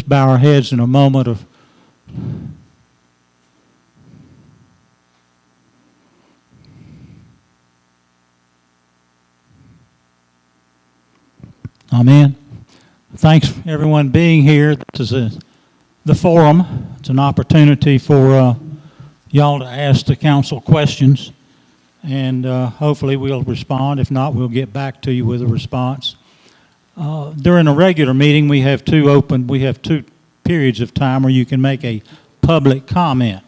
just bow our heads in a moment of Amen. Thanks for everyone being here. This is the forum. It's an opportunity for y'all to ask the council questions, and hopefully we'll respond. If not, we'll get back to you with a response. During a regular meeting, we have two periods of time where you can make a public comment.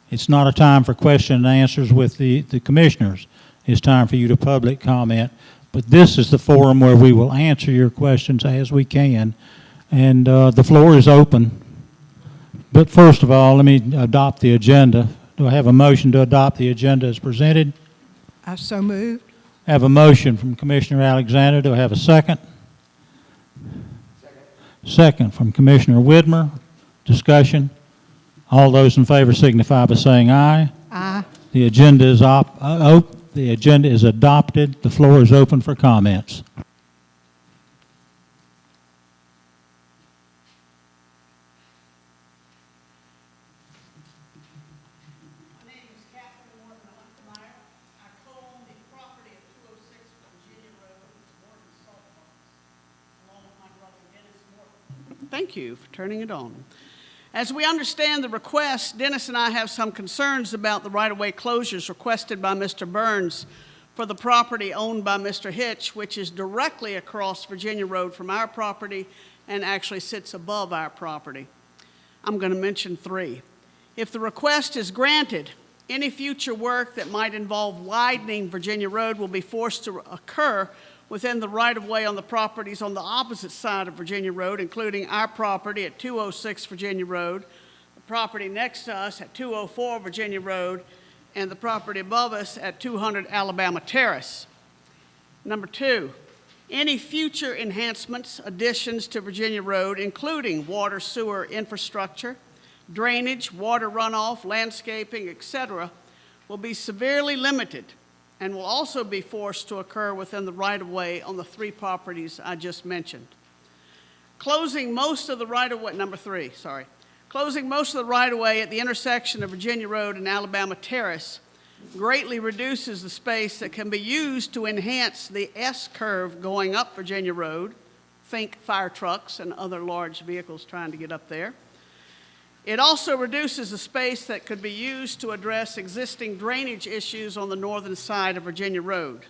It's not a time for question and answers with the commissioners. It's time for you to public comment. But this is the forum where we will answer your questions as we can. And the floor is open. But first of all, let me adopt the agenda. Do I have a motion to adopt the agenda as presented? I so moved. I have a motion from Commissioner Alexander. Do I have a second? Second from Commissioner Widmer. Discussion. All those in favor signify by saying aye. Aye. The agenda is The agenda is adopted. The floor is open for comments. My name is Catherine Morton Huntmeyer. I co-own the property at 206 Virginia Road with Morton Salt Box, along with my brother Dennis Morton. Thank you for turning it on. As we understand the request, Dennis and I have some concerns about the right-of-way closures requested by Mr. Burns for the property owned by Mr. Hitch, which is directly across Virginia Road from our property and actually sits above our property. I'm going to mention three. If the request is granted, any future work that might involve widening Virginia Road will be forced to occur within the right-of-way on the properties on the opposite side of Virginia Road, including our property at 206 Virginia Road, the property next to us at 204 Virginia Road, and the property above us at 200 Alabama Terrace. Number two, any future enhancements, additions to Virginia Road, including water, sewer infrastructure, drainage, water runoff, landscaping, etc., will be severely limited and will also be forced to occur within the right-of-way on the three properties I just mentioned. Closing most of the right-of-way, number three, sorry. Closing most of the right-of-way at the intersection of Virginia Road and Alabama Terrace greatly reduces the space that can be used to enhance the S-curve going up Virginia Road. Think fire trucks and other large vehicles trying to get up there. It also reduces the space that could be used to address existing drainage issues on the northern side of Virginia Road.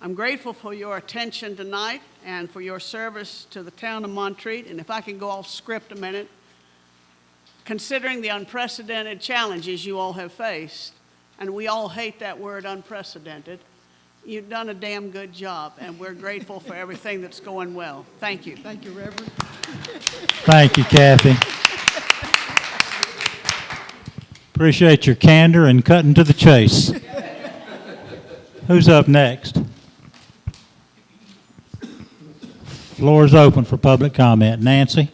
I'm grateful for your attention tonight and for your service to the town of Montreat. And if I can go off script a minute, considering the unprecedented challenges you all have faced, and we all hate that word unprecedented, you've done a damn good job, and we're grateful for everything that's going well. Thank you. Thank you, Reverend. Thank you, Kathy. Appreciate your candor and cutting to the chase. Who's up next? Floor is open for public comment. Nancy?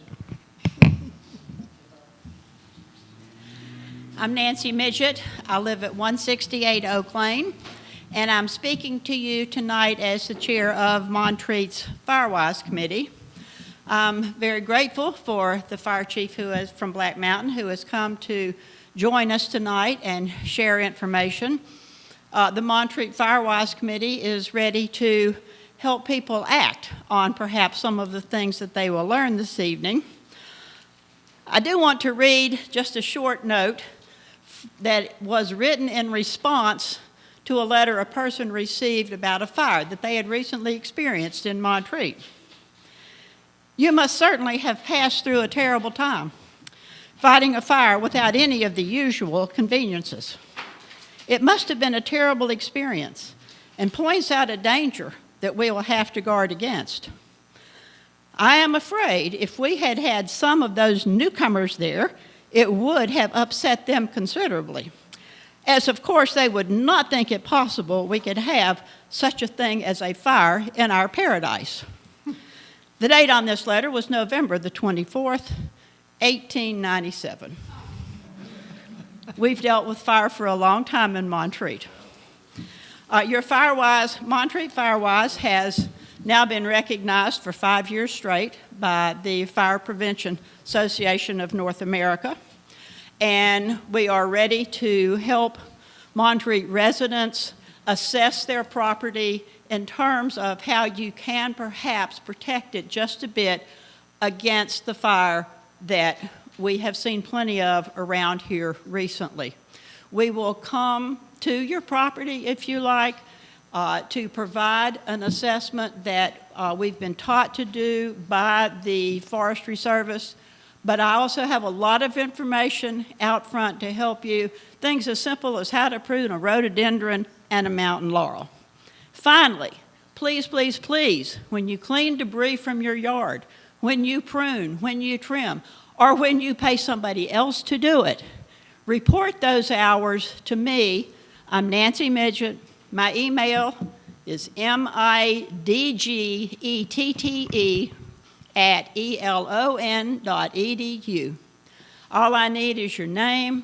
I'm Nancy Midget. I live at 168 Oak Lane, and I'm speaking to you tonight as the chair of Montreat's Firewise Committee. I'm very grateful for the fire chief from Black Mountain who has come to join us tonight and share information. The Montreat Firewise Committee is ready to help people act on perhaps some of the things that they will learn this evening. I do want to read just a short note that was written in response to a letter a person received about a fire that they had recently experienced in Montreat. You must certainly have passed through a terrible time fighting a fire without any of the usual conveniences. It must have been a terrible experience and points out a danger that we will have to guard against. I am afraid if we had had some of those newcomers there, it would have upset them considerably, as of course they would not think it possible we could have such a thing as a fire in our paradise. The date on this letter was November the 24th, 1897. We've dealt with fire for a long time in Montreat. Your Montreat Firewise has now been recognized for 5 years straight by the Fire Prevention Association of North America. And we are ready to help Montreat residents assess their property in terms of how you can perhaps protect it just a bit against the fire that we have seen plenty of around here recently. We will come to your property, if you like, to provide an assessment that we've been taught to do by the Forestry Service, but I also have a lot of information out front to help you, things as simple as how to prune a rhododendron and a mountain laurel. Finally, please, please, please, when you clean debris from your yard, when you prune, when you trim, or when you pay somebody else to do it, report those hours to me. I'm Nancy Midgett. My email is midgette@elon.edu. All I need is your name,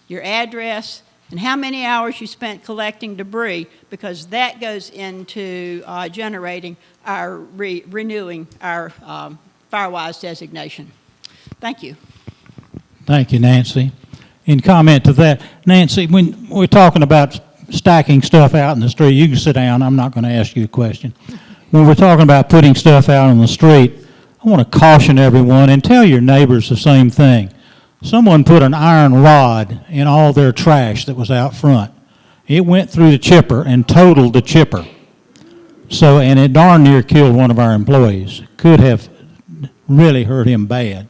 your address, and how many hours you spent collecting debris, because that goes into generating our renewing our FireWise designation. Thank you. Thank you, Nancy. In comment to that, Nancy, when we're talking about stacking stuff out in the street, you can sit down, I'm not going to ask you a question. When we're talking about putting stuff out on the street, I want to caution everyone and tell your neighbors the same thing. Someone put an iron rod in all their trash that was out front. It went through the chipper and totaled the chipper. So, and it darn near killed one of our employees. Could have really hurt him bad.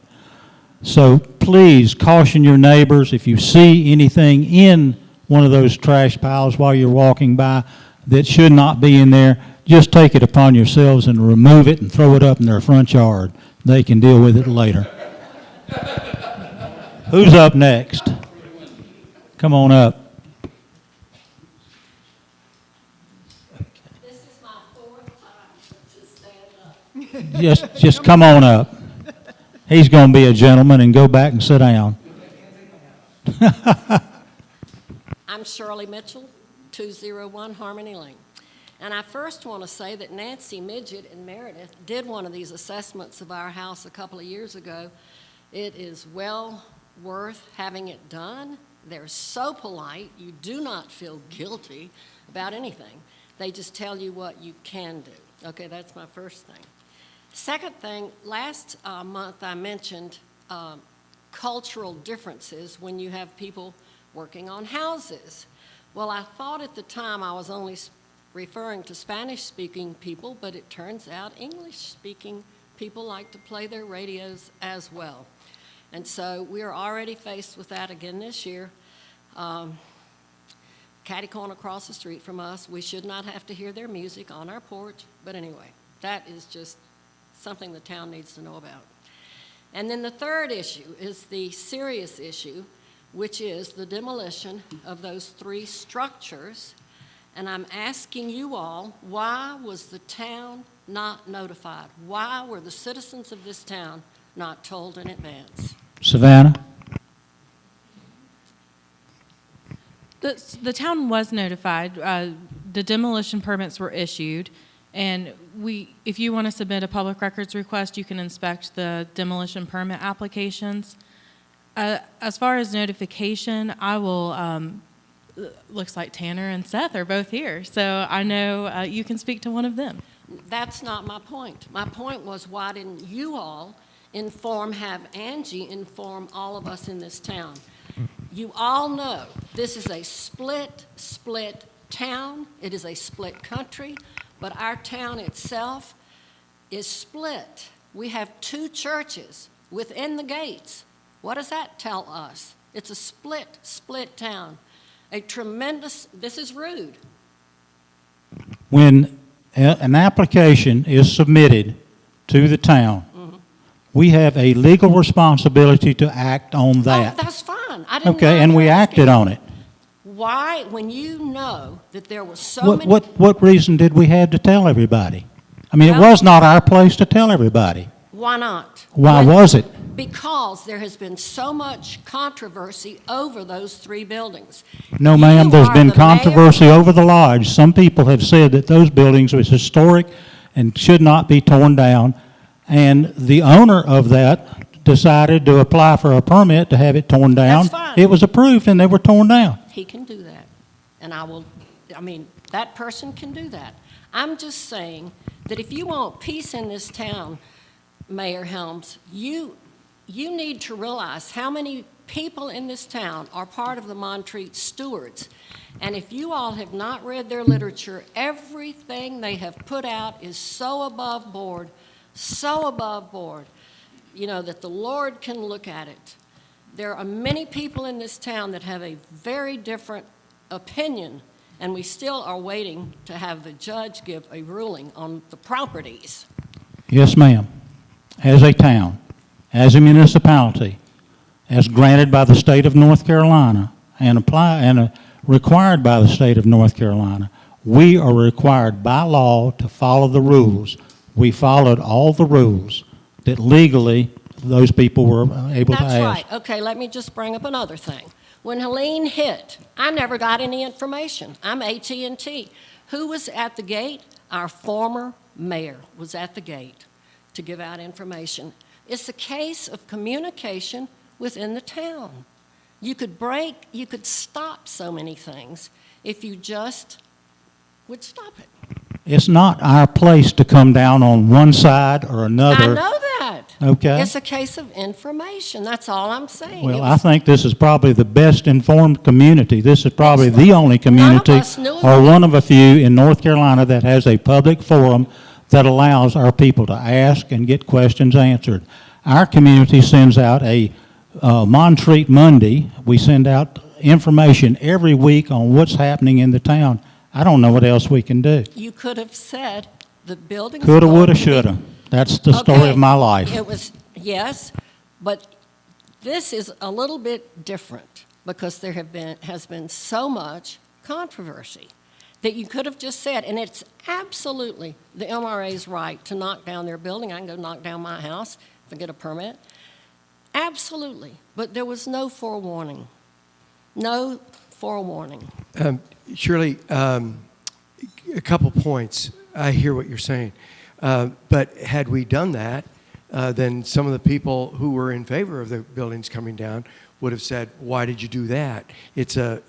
So please caution your neighbors if you see anything in one of those trash piles while you're walking by that should not be in there, just take it upon yourselves and remove it and throw it up in their front yard. They can deal with it later. Who's up next? Come on up. This is my fourth time to stand up. Just come on up. He's going to be a gentleman and go back and sit down. I'm Shirley Mitchell, 201 Harmony Lane. And I first want to say that Nancy Midgett and Meredith did one of these assessments of our house a couple of years ago. It is well worth having it done. They're so polite. You do not feel guilty about anything. They just tell you what you can do. Okay, that's my first thing. Second thing, last month I mentioned cultural differences when you have people working on houses. Well, I thought at the time I was only referring to Spanish-speaking people, but it turns out English-speaking people like to play their radios as well. And so we are already faced with that again this year. Catty corner across the street from us, we should not have to hear their music on our porch, but anyway, that is just something the town needs to know about. And then the third issue is the serious issue, which is the demolition of those 3 structures. And I'm asking you all, why was the town not notified? Why were the citizens of this town not told in advance? Savannah? The town was notified. The demolition permits were issued, and if you want to submit a public records request, you can inspect the demolition permit applications. As far as notification, I will, looks like Tanner and Seth are both here, so I know you can speak to one of them. That's not my point. My point was, why didn't you all have Angie inform all of us in this town? You all know this is a split town. It is a split country, but our town itself is split. We have 2 churches within the gates. What does that tell us? It's a split town. This is rude. When an application is submitted to the town, we have a legal responsibility to act on that. Oh, that's fine. I didn't know Okay, and we that. acted on it. Why, when you know that there were so many... What reason did we have to tell everybody? I mean, it Well- was not our place to tell everybody. Why not? Why was it? Because there has been so much controversy over those 3 buildings. No, ma'am, there's are been the mayor- controversy over the lodge. Some people have said that those buildings was historic and should not be torn down. And the owner of that decided to apply for a permit to have it torn down. That's fine. It was approved and they were torn down. He can do that. And that person can do that. I'm just saying that if you want peace in this town, Mayor Helms, you need to realize how many people in this town are part of the Montreat Stewards. And if you all have not read their literature, everything they have put out is so above board, that the Lord can look at it. There are many people in this town that have a very different opinion, and we still are waiting to have the judge give a ruling on the properties. Yes, ma'am. As a town, as a municipality, as granted by the state of North Carolina and required by the state of North Carolina, we are required by law to follow the rules. We followed all the rules that legally those people were able to ask. That's right. Okay, let me just bring up another thing. When Helene hit, I never got any information. I'm AT&T. Who was at the gate? Our former mayor was at the gate to give out information. It's a case of communication within the town. You could stop so many things if you just would stop it. It's not our place to come down on one side or another. I know that. Okay. It's a case of information. That's all I'm saying. Well, I think this is probably the best informed community. This is probably the only community us knew or about one of a few in North Carolina that has a public forum that allows our people to ask and get questions answered. Our community sends out a Montreat Monday. We send out information every week on what's happening in the town. I don't know what else we can do. You could have said the building's Coulda, going woulda, to be- shoulda. That's the story Okay, of my life. It was, yes, but this is a little bit different because there has been so much controversy that you could have just said, and it's absolutely the MRA's right to knock down their building. I can go knock down my house if I get a permit. Absolutely, but there was no forewarning. No forewarning. Shirley, a couple points. I hear what you're saying. But had we done that, then some of the people who were in favor of the buildings coming down would have said, "Why did you do that?" It's a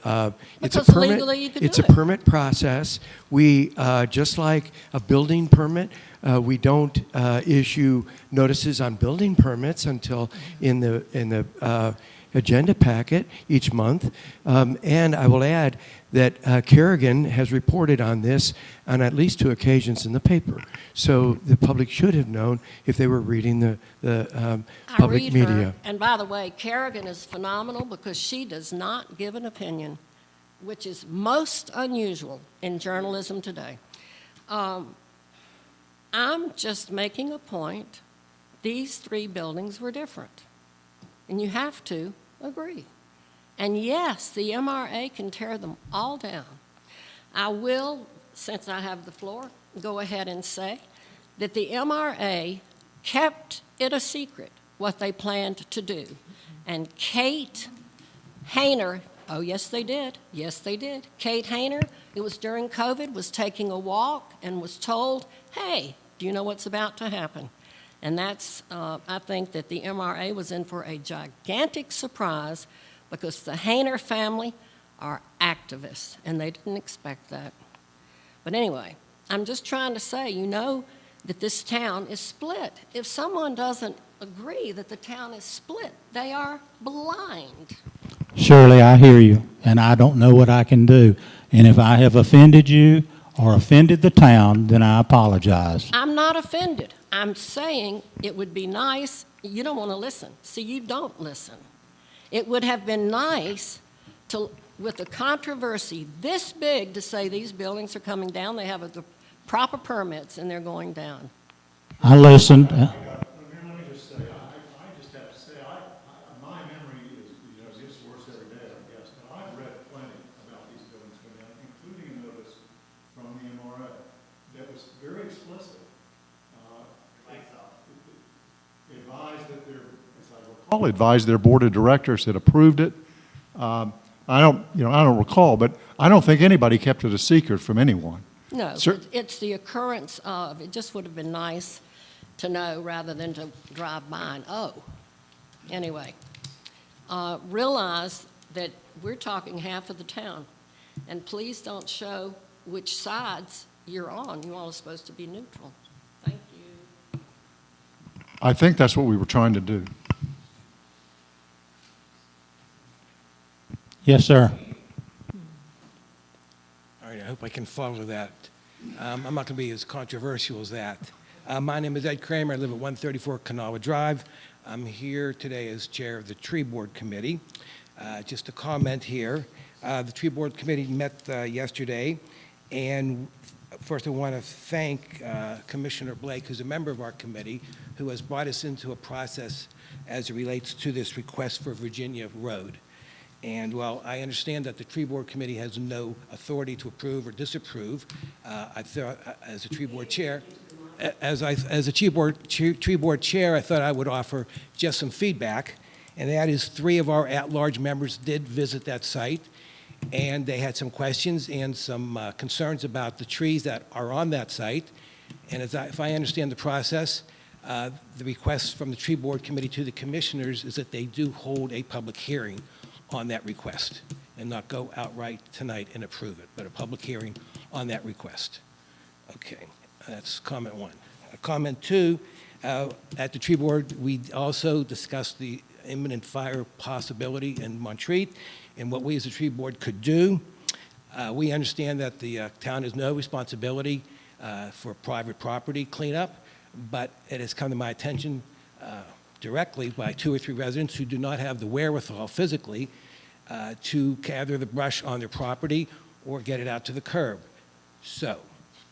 Because permit. legally you could It's do a it. permit process. We just like a building permit. We don't issue notices on building permits until in the agenda packet each month. And I will add that Kerrigan has reported on this on at least 2 occasions in the paper. So the public should have known if they were reading the I public read media. her, and by the way, Kerrigan is phenomenal because she does not give an opinion, which is most unusual in journalism today. I'm just making a point. These 3 buildings were different, and you have to agree. And yes, the MRA can tear them all down. I will, since I have the floor, go ahead and say that the MRA kept it a secret what they planned to do. And Kate Hayner, oh yes they did, yes they did. Kate Hayner, it was during COVID, was taking a walk and was told, hey, do you know what's about to happen? And that's, I think that the MRA was in for a gigantic surprise because the Hayner family are activists, and they didn't expect that. But anyway, I'm just trying to say, you know that this town is split. If someone doesn't agree that the town is split, they are blind. Shirley, I hear you, and I don't know what I can do. And if I have offended you or offended the town, then I apologize. I'm not offended. I'm saying it would be nice. You don't want to listen. See, you don't listen. It would have been nice to, with a controversy this big, to say these buildings are coming down, they have the proper permits, and they're going down. I listened. Let me just say, I just have to say, my memory is, it gets worse every day, I guess. But I've read plenty about these buildings coming down, including a notice from the MRA that was very explicit. Advised their board of directors had approved it. I don't recall, but I don't think anybody kept it a secret from anyone. No, Sir? it's the occurrence of, it just would have been nice to know rather than to drive by and, oh. Anyway, realize that we're talking half of the town, and please don't show which sides you're on. You all are supposed to be neutral. Thank you. I think that's what we were trying to do. Yes, sir. All right, I hope I can follow that. I'm not going to be as controversial as that. My name is Ed Kramer. I live at 134 Kanawha Drive. I'm here today as chair of the Tree Board Committee. Just a comment here. The Tree Board Committee met yesterday, and first I want to thank Commissioner Blake, who's a member of our committee, who has brought us into a process as it relates to this request for Virginia Road. And while I understand that the Tree Board Committee has no authority to approve or disapprove, I thought, as a Tree Board Chair, as a Tree Board Chair, I thought I would offer just some feedback, and that is 3 of our at-large members did visit that site, and they had some questions and some concerns about the trees that are on that site. And if I understand the process, the request from the Tree Board Committee to the commissioners is that they do hold a public hearing on that request and not go outright tonight and approve it, but a public hearing on that request. Okay, that's comment 1. Comment 2, at the Tree Board, we also discussed the imminent fire possibility in Montreat and what we as a Tree Board could do. We understand that the town has no responsibility for private property cleanup, but it has come to my attention directly by 2 or 3 residents who do not have the wherewithal physically to gather the brush on their property or get it out to the curb. So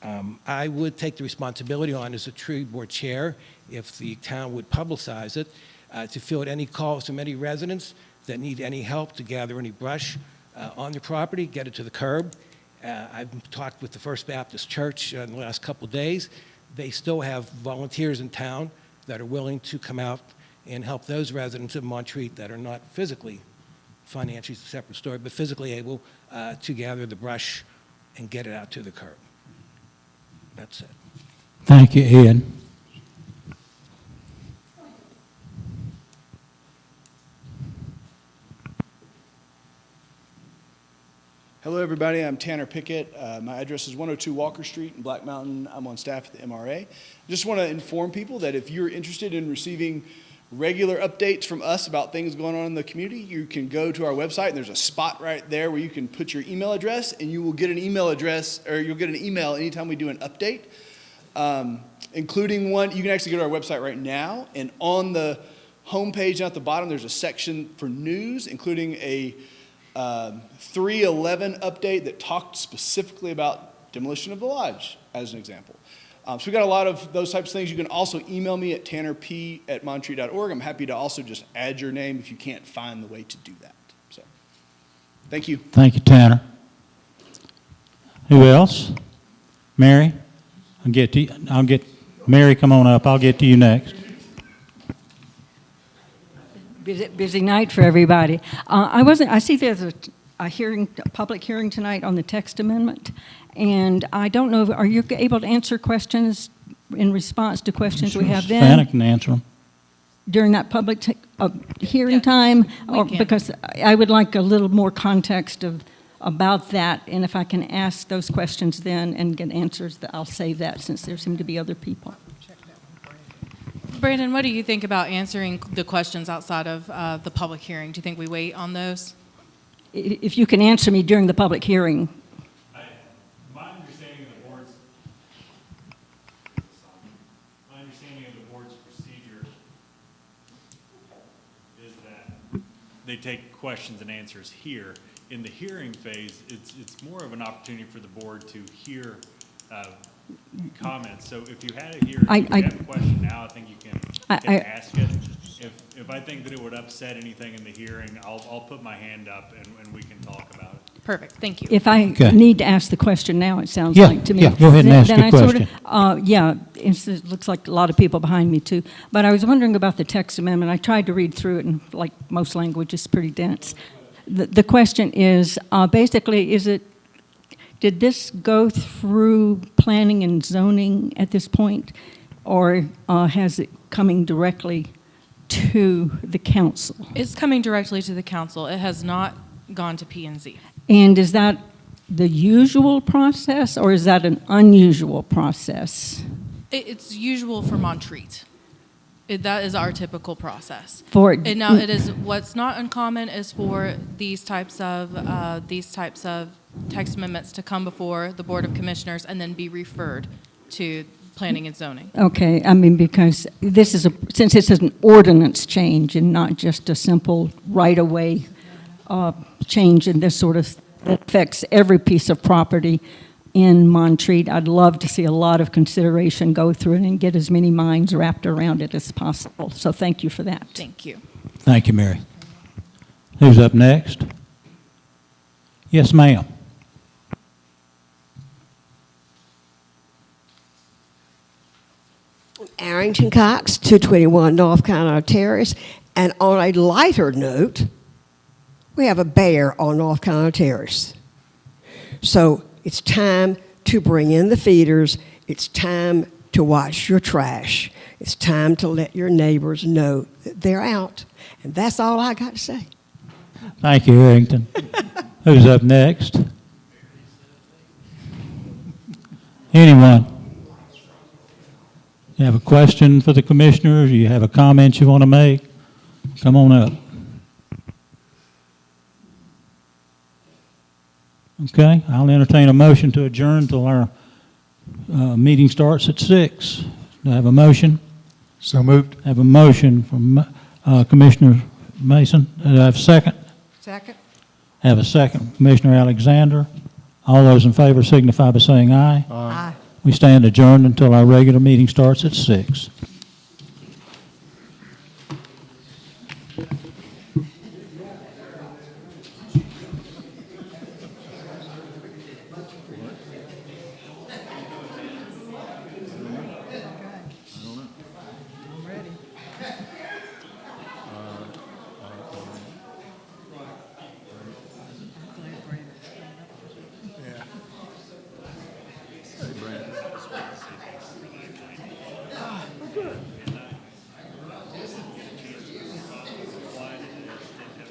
I would take the responsibility on as a Tree Board Chair, if the town would publicize it, to field any calls from any residents that need any help to gather any brush on their property, get it to the curb. I've talked with the First Baptist Church in the last couple of days. They still have volunteers in town that are willing to come out and help those residents of Montreat that are not physically, financially it's a separate story, but physically able to gather the brush and get it out to the curb. That's it. Thank you, Ed. Hello, everybody. I'm Tanner Pickett. My address is 102 Walker Street in Black Mountain. I'm on staff at the MRA. Just want to inform people that if you're interested in receiving regular updates from us about things going on in the community, you can go to our website, and there's a spot right there where you can put your email address, and you will get an email address, or you'll get an email anytime we do an update, including one. You can actually go to our website right now, and on the homepage at the bottom, there's a section for news, including a 311 update that talked specifically about demolition of the lodge, as an example. So we got a lot of those types of things. You can also email me at tannerp@montreat.org. I'm happy to also just add your name if you can't find the way to do that. So, thank you. Thank you, Tanner. Who else? Mary? I'll get Mary, come on up. I'll get to you next. Busy night for everybody. I see there's a hearing, a public hearing tonight on the text amendment, and I don't know, are you able to answer questions in response to questions we have then? Savannah can answer them. During that public hearing time? we can. Because I would like a little more context about that, and if I can ask those questions then and get answers, I'll save that since there seem to be other people. Brandon, what do you think about answering the questions outside of the public hearing? Do you think we wait on those? If you can answer me during the public hearing. My understanding of the board's procedure is that they take questions and answers here. In the hearing phase, it's more of an opportunity for the board to hear comments. So if you had it here, if you have a question now, I think you can ask it. If I think that it would upset anything in the hearing, I'll put my hand up and we can talk about it. Perfect, thank you. If I Okay. need to ask the question now, it sounds Yeah, like to me. yeah, go ahead and ask Then your I sort question. It looks like a lot of people behind me too. But I was wondering about the text amendment. I tried to read through it, and like most language, it's pretty dense. The question is, basically, Did this go through planning and zoning at this point, or has it coming directly to the council? It's coming directly to the council. It has not gone to P&Z. And is that the usual process, or is that an unusual process? It's usual for Montreat. That is our typical process. And now it is, what's not uncommon is for these types of text amendments to come before the Board of Commissioners and then be referred to planning and zoning. Okay, I mean, because this is since this is an ordinance change and not just a simple right-of-way change in this sort of, that affects every piece of property in Montreat, I'd love to see a lot of consideration go through it and get as many minds wrapped around it as possible. So thank you for that. Thank you. Thank you, Mary. Who's up next? Yes, ma'am. Arrington Cox, 221 North Carolina Terrace. And on a lighter note, we have a bear on North Carolina Terrace. So it's time to bring in the feeders. It's time to watch your trash. It's time to let your neighbors know that they're out. And that's all I got to say. Thank you, Arrington. Who's up next? Anyone? You have a question for the commissioners? You have a comment you want to make? Come on up. Okay, I'll entertain a motion to adjourn till our meeting starts at 6. Do I have a motion? So moved. I have a motion from Commissioner Mason. Do I have a second? Second. I have a second. Commissioner Alexander. All those in favor signify by saying aye. Aye. We stand adjourned until our regular meeting starts at 6.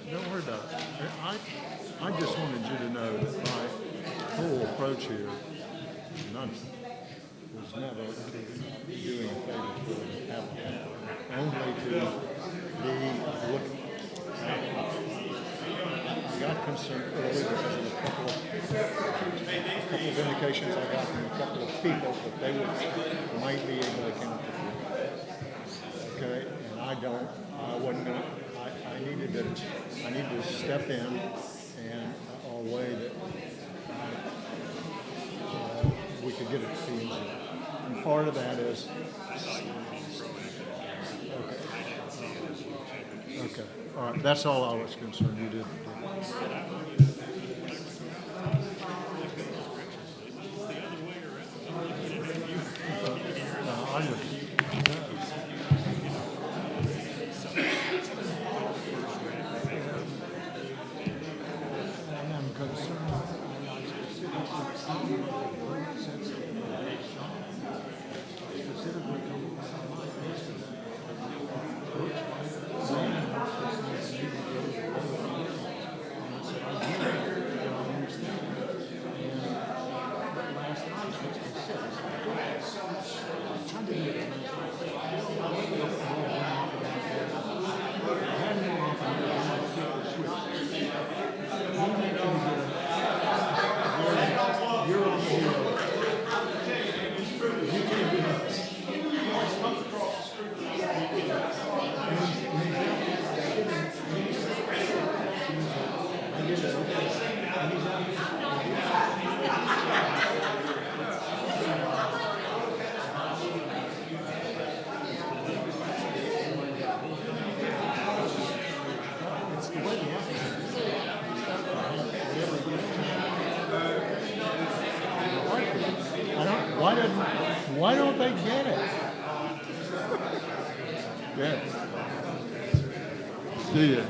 Don't worry about it. I just wanted you to know that my whole approach here, none, was never doing a favor for the applicant, only to be looking. I got concerned early because of a couple of indications I got from a couple of people that they might be able to count the okay, and I wasn't going to. I needed to step in and a way that we could get it easy. And part of that is okay. All right. That's all I was concerned. You did. I was. Why don't they get it? Yeah. See ya.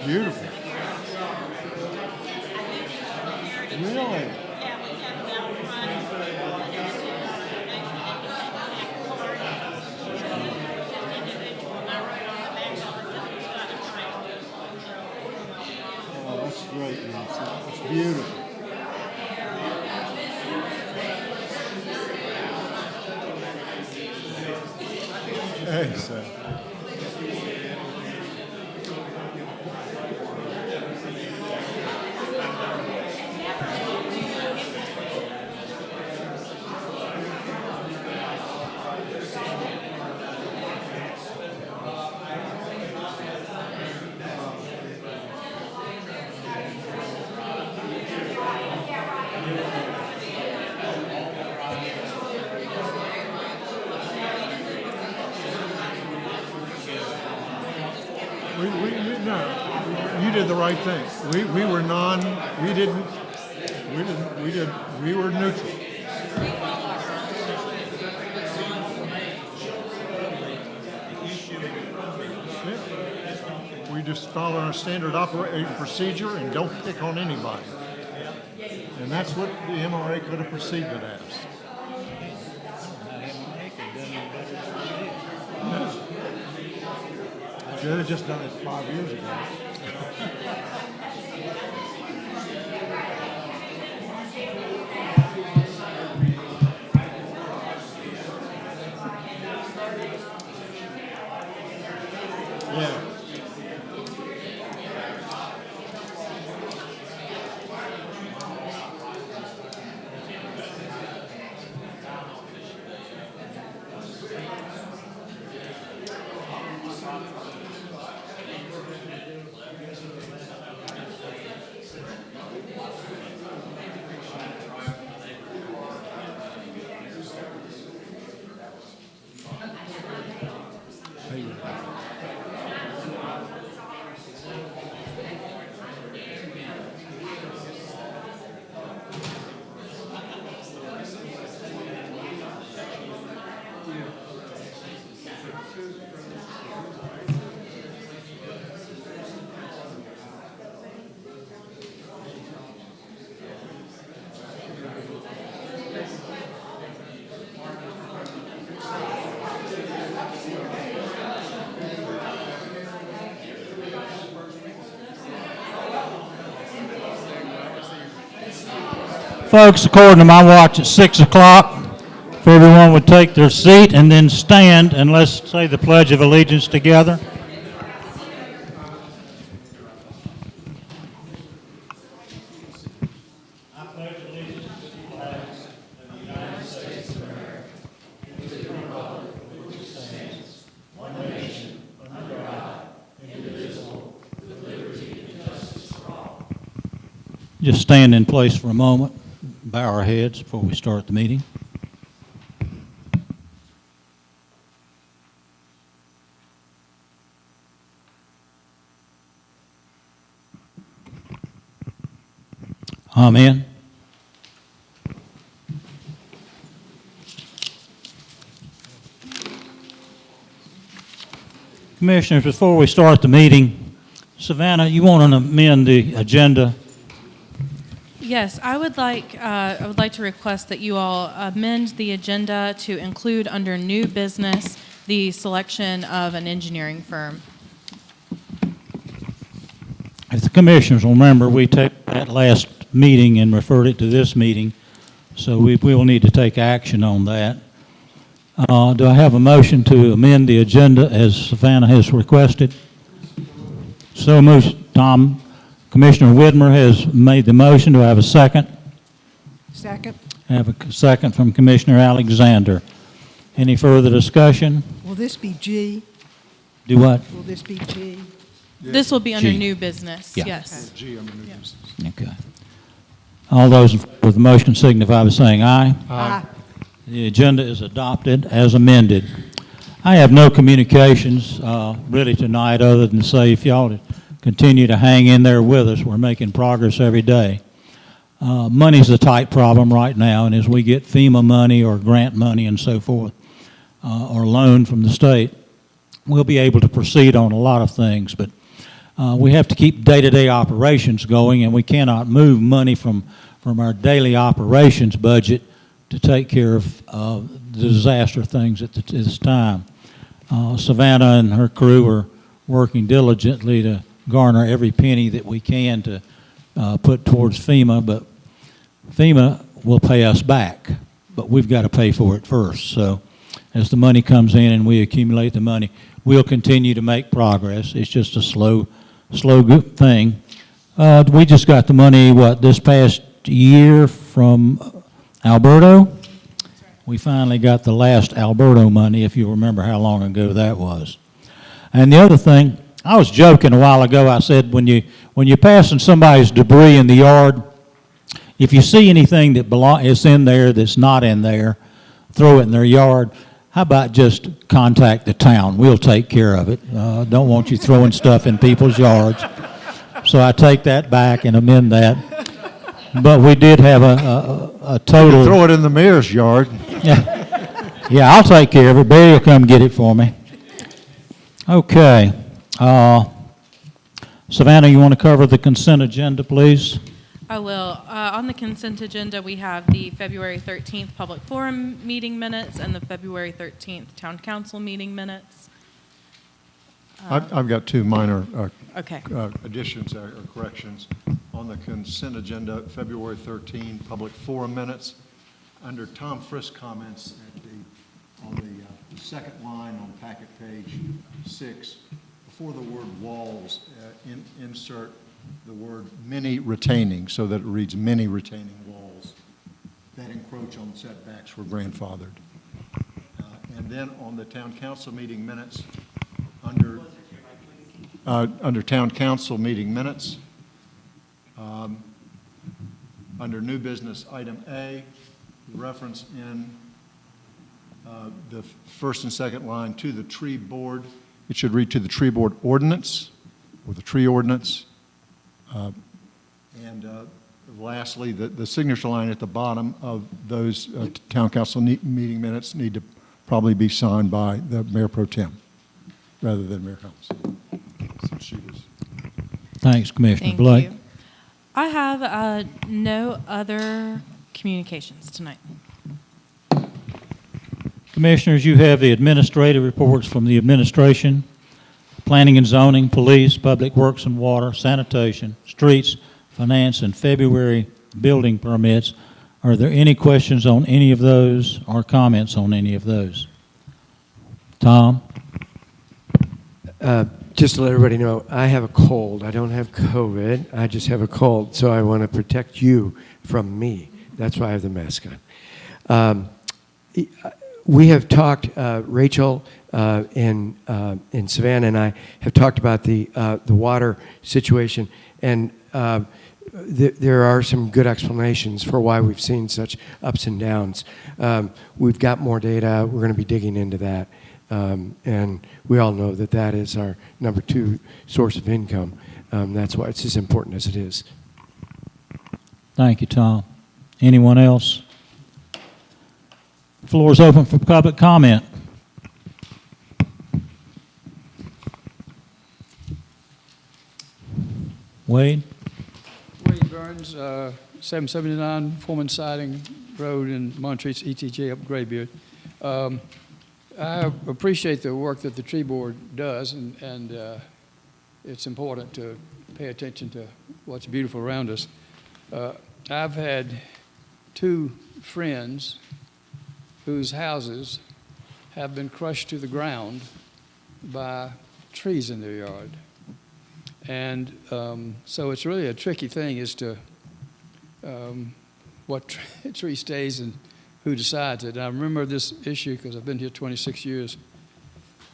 Beautiful. Really? Oh, that's great, Nancy. That's beautiful. Hey, sir. No, you did the right thing. We were we were neutral. Yeah. We just follow our standard operating procedure and don't pick on anybody. And that's what the MRA could have proceeded as. Should have just done it 5 years ago. Yeah. Folks, according to my watch, it's 6 o'clock. If everyone would take their seat and then stand and let's say the Pledge of Allegiance together. Just stand in place for a moment, bow our heads before we start the meeting. Amen. Commissioners, before we start the meeting, Savannah, you want to amend the agenda? Yes, I would like to request that you all amend the agenda to include under new business the selection of an engineering firm. If the commissioners will remember, we took that last meeting and referred it to this meeting, so we will need to take action on that. Do I have a motion to amend the agenda as Savannah has requested? So moved, Tom. Commissioner Whitmer has made the motion. Do I have a second? Second. I have a second from Commissioner Alexander. Any further discussion? Will this be G? Do what? Will this be G? This will be under G. new business, Yeah. yes. G under new business. Okay. All those in favor of the motion signify by saying aye. Aye. The agenda is adopted as amended. I have no communications really tonight other than to say if y'all to continue to hang in there with us. We're making progress every day. Money's a tight problem right now, and as we get FEMA money or grant money and so forth, or loan from the state, we'll be able to proceed on a lot of things. But we have to keep day-to-day operations going, and we cannot move money from our daily operations budget to take care of the disaster things at this time. Savannah and her crew are working diligently to garner every penny that we can to put towards FEMA, but FEMA will pay us back, but we've got to pay for it first. So as the money comes in and we accumulate the money, we'll continue to make progress. It's just a slow good thing. We just got the money, this past year from Alberto? We finally got the last Alberto money, if you remember how long ago that was. And the other thing, I was joking a while ago. I said when you're passing somebody's debris in the yard, if you see anything that is in there that's not in there, throw it in their yard. How about just contact the town? We'll take care of it. Don't want you throwing stuff in people's yards. So I take that back and amend that. But we did have a total. Throw it in the mayor's yard. Yeah, I'll take care of it. Barry will come get it for me. Okay. Savannah, you want to cover the consent agenda, please? I will. On the consent agenda, we have the February 13th Public Forum meeting minutes and the February 13th Town Council meeting minutes. I've got two minor Okay. additions or corrections. On the consent agenda, February 13, public forum minutes, under Tom Frisk comments on the second line on packet page 6, before the word walls, insert the word many retaining, so that it reads many retaining walls that encroach on setbacks were grandfathered. And then on the town council meeting minutes, under town council meeting minutes, under new business item A, reference in the first and second line to the tree board. It should read to the tree board ordinance or the tree ordinance. And lastly, the signature line at the bottom of those town council meeting minutes need to probably be signed by the Mayor Pro Tem rather than Mayor Helms. Since she was. Thanks, Commissioner Thank Blake. you. I have no other communications tonight. Commissioners, you have the administrative reports from the administration, planning and zoning, police, public works and water, sanitation, streets, finance, and February building permits. Are there any questions on any of those or comments on any of those? Tom? Just to let everybody know, I have a cold. I don't have COVID. I just have a cold, so I want to protect you from me. That's why I have the mask on. We have talked, Rachel and Savannah and I have talked about the water situation, and there are some good explanations for why we've seen such ups and downs. We've got more data. We're going to be digging into that. And we all know that that is our number 2 source of income. That's why it's as important as it is. Thank you, Tom. Anyone else? The floor is open for public comment. Wade? Wade Burns, Martins, 779 Foreman Siding Road in Montreat's ETJ up Graybeard. I appreciate the work that the tree board does, and it's important to pay attention to what's beautiful around us. I've had 2 friends whose houses have been crushed to the ground by trees in their yard. And so it's really a tricky thing as to what tree stays and who decides it. And I remember this issue because I've been here 26 years,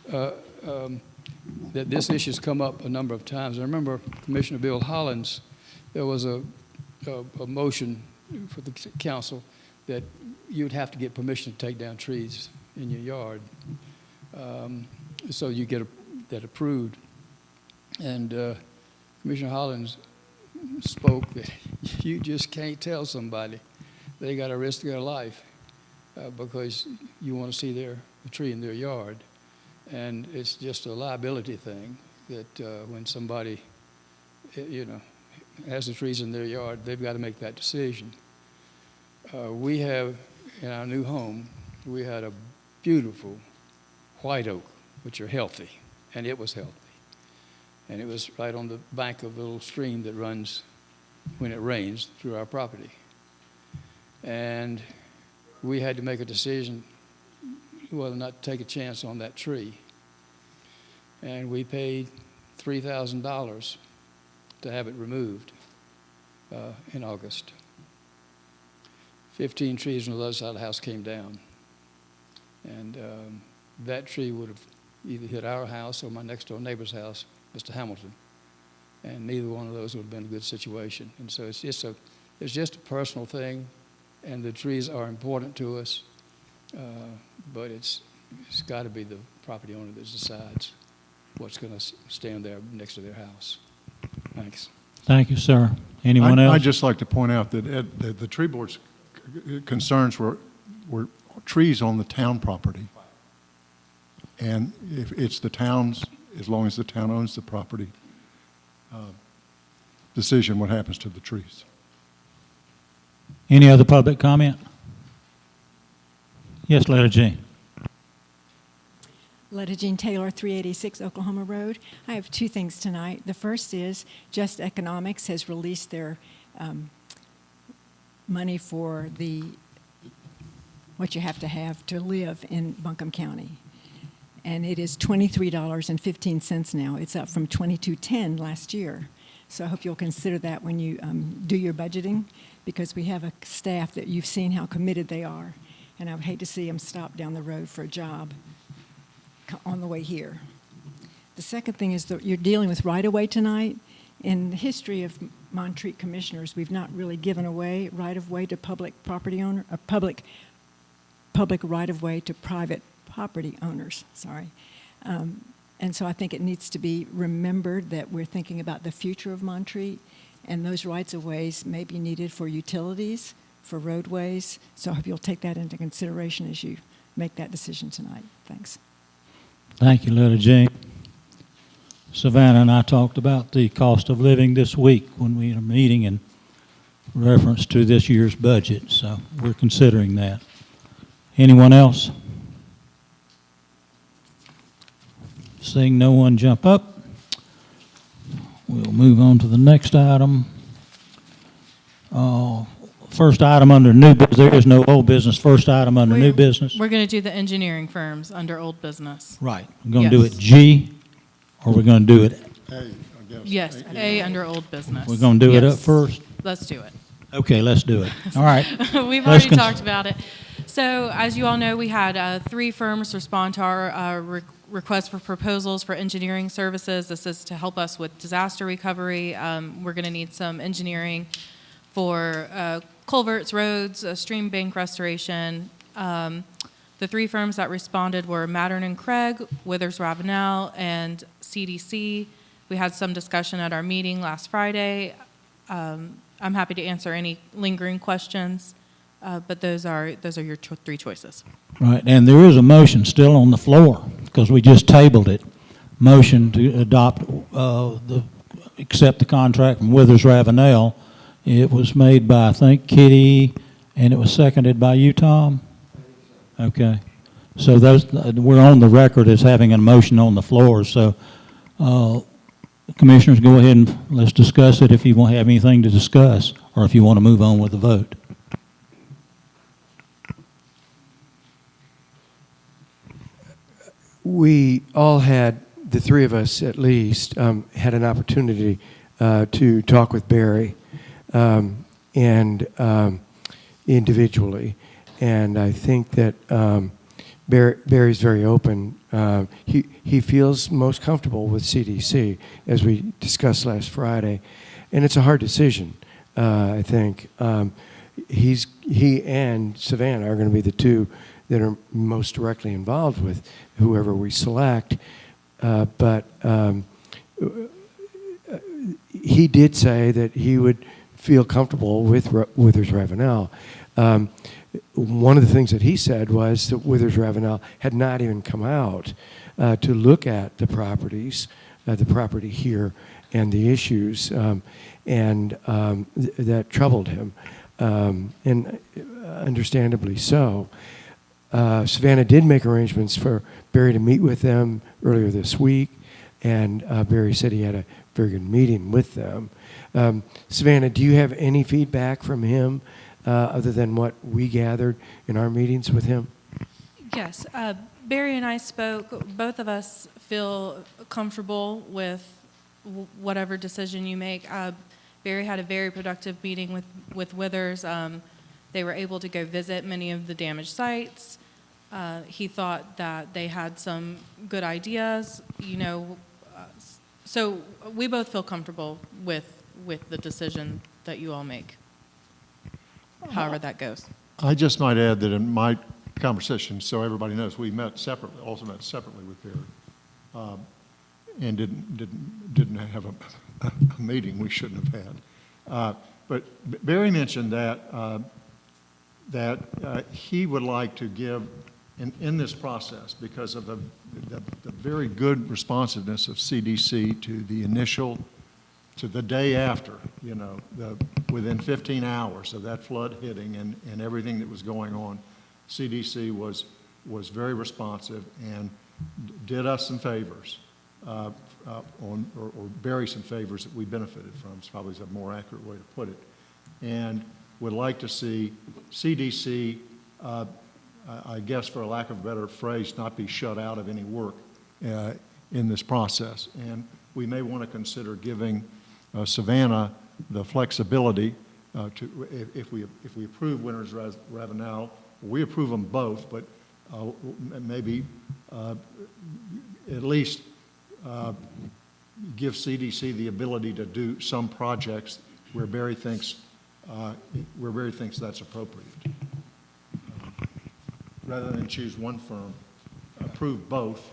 that this issue's come up a number of times. I remember Commissioner Bill Hollins, there was a motion for the council that you'd have to get permission to take down trees in your yard. So you get that approved. And Commissioner Hollins spoke that you just can't tell somebody they got to risk their life because you want to see the tree in their yard. And it's just a liability thing that when somebody, has the trees in their yard, they've got to make that decision. We have, in our new home, we had a beautiful white oak, which are healthy, and it was healthy. And it was right on the bank of the little stream that runs when it rains through our property. And we had to make a decision whether or not to take a chance on that tree. And we paid $3,000 to have it removed in August. 15 trees on the other side of the house came down. And that tree would have either hit our house or my next door neighbor's house, Mr. Hamilton. And neither one of those would have been a good situation. And so it's just a personal thing, and the trees are important to us, but it's got to be the property owner that decides what's going to stand there next to their house. Thanks. Thank you, sir. Anyone else? I'd just like to point out that the tree board's concerns were trees on the town property. And if it's the town's, as long as the town owns the property, decision what happens to the trees. Any other public comment? Yes, Letta Jean. Letta Jean Taylor, 386 Oklahoma Road. I have 2 things tonight. The first is Just Economics has released their money for what you have to live in Buncombe County. And it is $23.15 now. It's up from $22.10 last year. So I hope you'll consider that when you do your budgeting, because we have a staff that you've seen how committed they are. And I would hate to see them stop down the road for a job on the way here. The second thing is that you're dealing with right-of-way tonight. In the history of Montreat commissioners, we've not really given away right-of-way to public property owner, or public right-of-way to private property owners, sorry. And so I think it needs to be remembered that we're thinking about the future of Montreat, and those rights-of-ways may be needed for utilities, for roadways. So I hope you'll take that into consideration as you make that decision tonight. Thanks. Thank you, Letta Jean. Savannah and I talked about the cost of living this week when we had a meeting in reference to this year's budget, so we're considering that. Anyone else? Seeing no one jump up, we'll move on to the next item. First item under new business, there is no old business. First item under new business. We're going to do the engineering firms under old business. Right. We're going to do it G, or we're going to do it A, I guess. Yes, A under old business. We're going to do it up first? Let's do it. Okay, let's do it. All right. We've already talked about it. So as you all know, we had 3 firms respond to our request for proposals for engineering services. This is to help us with disaster recovery. We're going to need some engineering for culverts, roads, stream bank restoration. The 3 firms that responded were Mattern and Craig, Withers Ravenel, and CDC. We had some discussion at our meeting last Friday. I'm happy to answer any lingering questions, but those are your 3 choices. Right, and there is a motion still on the floor because we just tabled it. Motion to adopt accept the contract from Withers Ravenel It was made by, I think, Kitty, and it was seconded by you, Tom? Okay. So those, we're on the record as having a motion on the floor, so commissioners, go ahead and let's discuss it if you won't have anything to discuss, or if you want to move on with the vote. We all had, the three of us at least, had an opportunity to talk with Barry and individually. And I think that Barry's very open. He feels most comfortable with CDC, as we discussed last Friday. And it's a hard decision, I think. He and Savannah are going to be the two that are most directly involved with whoever we select. But he did say that he would feel comfortable with Withers Ravenel. One of the things that he said was that Withers Ravenel had not even come out to look at the properties, the property here, and the issues, and that troubled him, and understandably so. Savannah did make arrangements for Barry to meet with them earlier this week, and Barry said he had a very good meeting with them. Savannah, do you have any feedback from him other than what we gathered in our meetings with him? Yes. Barry and I spoke. Both of us feel comfortable with whatever decision you make. Barry had a very productive meeting with Withers. They were able to go visit many of the damaged sites. He thought that they had some good ideas, so we both feel comfortable with the decision that you all make, however that goes. I just might add that in my conversation, so everybody knows, we met separately, also met separately with Barry, and didn't have a meeting we shouldn't have had. But Barry mentioned that he would like to give, in this process, because of the very good responsiveness of CDC to the day after, within 15 hours of that flood hitting and everything that was going on, CDC was very responsive and did us some favors, or Barry some favors that we benefited from, is probably a more accurate way to put it, and would like to see CDC, I guess for a lack of a better phrase, not be shut out of any work in this process. And we may want to consider giving Savannah the flexibility to, if we approve Withers Ravenel, we approve them both, but maybe at least give CDC the ability to do some projects where Barry thinks that's appropriate. Rather than choose one firm, approve both.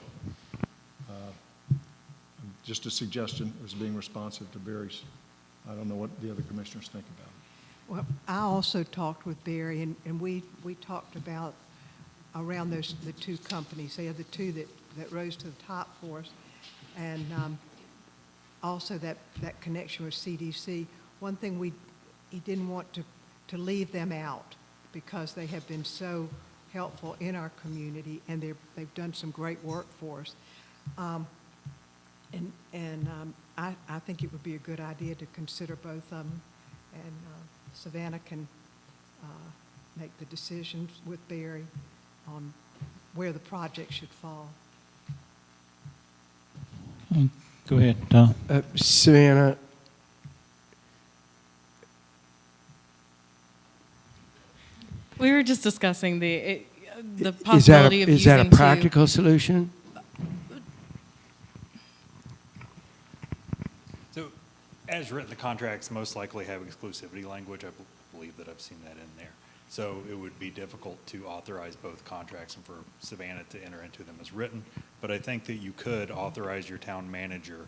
Just a suggestion as being responsive to Barry's. I don't know what the other commissioners think about it. Well, I also talked with Barry, and we talked about around the two companies. They are the two that rose to the top for us, and also that connection with CDC. One thing he didn't want to leave them out because they have been so helpful in our community, and they've done some great work for us. I think it would be a good idea to consider both of them, and Savannah can make the decisions with Barry on where the project should fall. Go ahead, Tom. Savannah, We were just discussing the possibility of using is that a practical solution? So, as written, the contracts most likely have exclusivity language. I believe that I've seen that in there. So it would be difficult to authorize both contracts and for Savannah to enter into them as written. But I think that you could authorize your town manager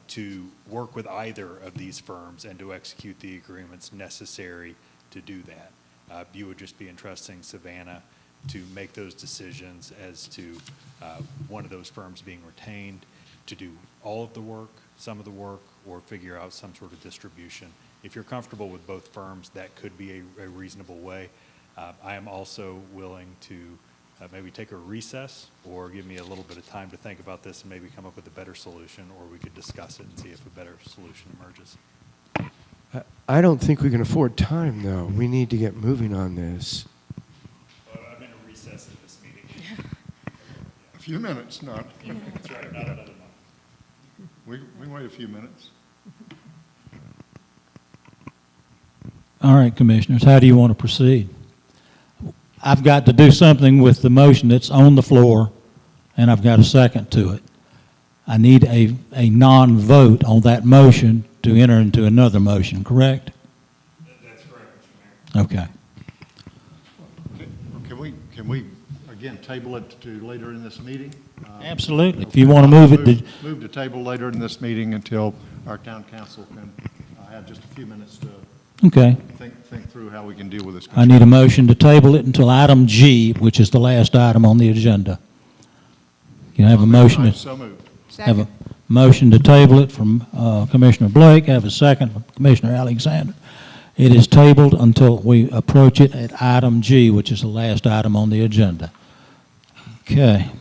to work with either of these firms and to execute the agreements necessary to do that. You would just be entrusting Savannah to make those decisions as to one of those firms being retained to do all of the work, some of the work, or figure out some sort of distribution If you're comfortable with both firms, that could be a reasonable way. I am also willing to maybe take a recess or give me a little bit of time to think about this and maybe come up with a better solution, or we could discuss it and see if a better solution emerges. I don't think we can afford time, though. We need to get moving on this. I'm in a recess at this meeting. A few minutes, not. That's right, not another month. We can wait a few minutes. All right, Commissioners, how do you want to proceed? I've got to do something with the motion that's on the floor, and I've got a second to it. I need a non-vote on that motion to enter into another motion, correct? That's correct, Mr. Mayor. Okay. Can we again table it to later in this meeting? Absolutely. If you want to move it to... Move to table later in this meeting until our town council can have just a few minutes to Okay. think through how we can deal with this. I need a motion to table it until item G, which is the last item on the agenda. Can I have a motion? So moved. Have a motion to table it from Commissioner Blake. Have a second from Commissioner Alexander. It is tabled until we approach it at item G, which is the last item on the agenda. Okay.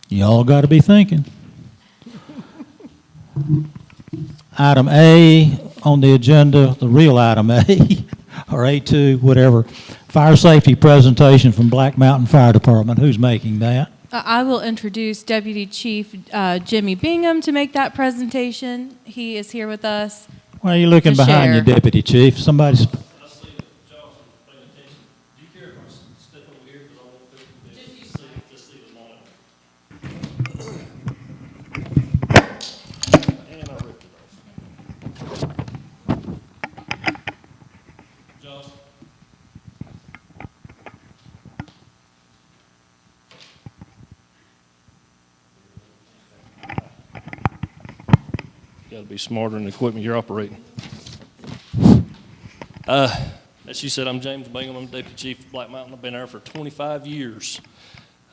Y'all got to be thinking. Item A on the agenda, the real item A, or A2, whatever, fire safety presentation from Black Mountain Fire Department. Who's making that? I will introduce Deputy Chief Jimmy Bingham to make that presentation. He is here with us. Why are you looking to behind you, share. Deputy Chief? Somebody's... Got to be smarter than the equipment you're operating. As you said, I'm James Bingham. I'm Deputy Chief of Black Mountain. I've been there for 25 years.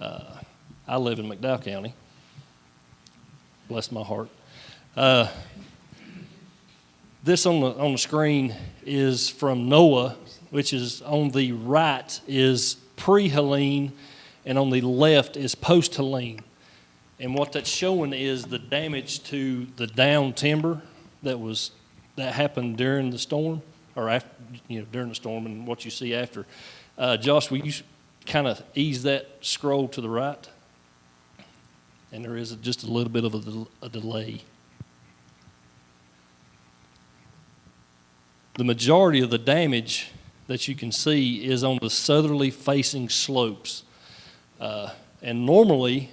I live in McDowell County. Bless my heart. This on the screen is from NOAA, which is on the right is pre-Helene, and on the left is post-Helene. And what that's showing is the damage to the down timber that happened during the storm, or after, during the storm, and what you see after. Josh, will you kind of ease that scroll to the right? And there is just a little bit of a delay. The majority of the damage that you can see is on the southerly facing slopes. And normally,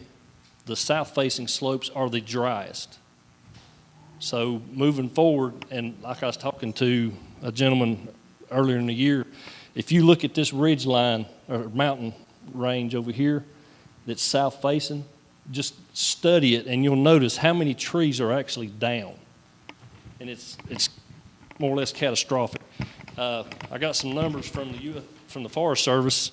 the south-facing slopes are the driest. So moving forward, and like I was talking to a gentleman earlier in the year, if you look at this ridge line or mountain range over here that's south-facing, just study it and you'll notice how many trees are actually down. And it's more or less catastrophic. I got some numbers from the Forest Service.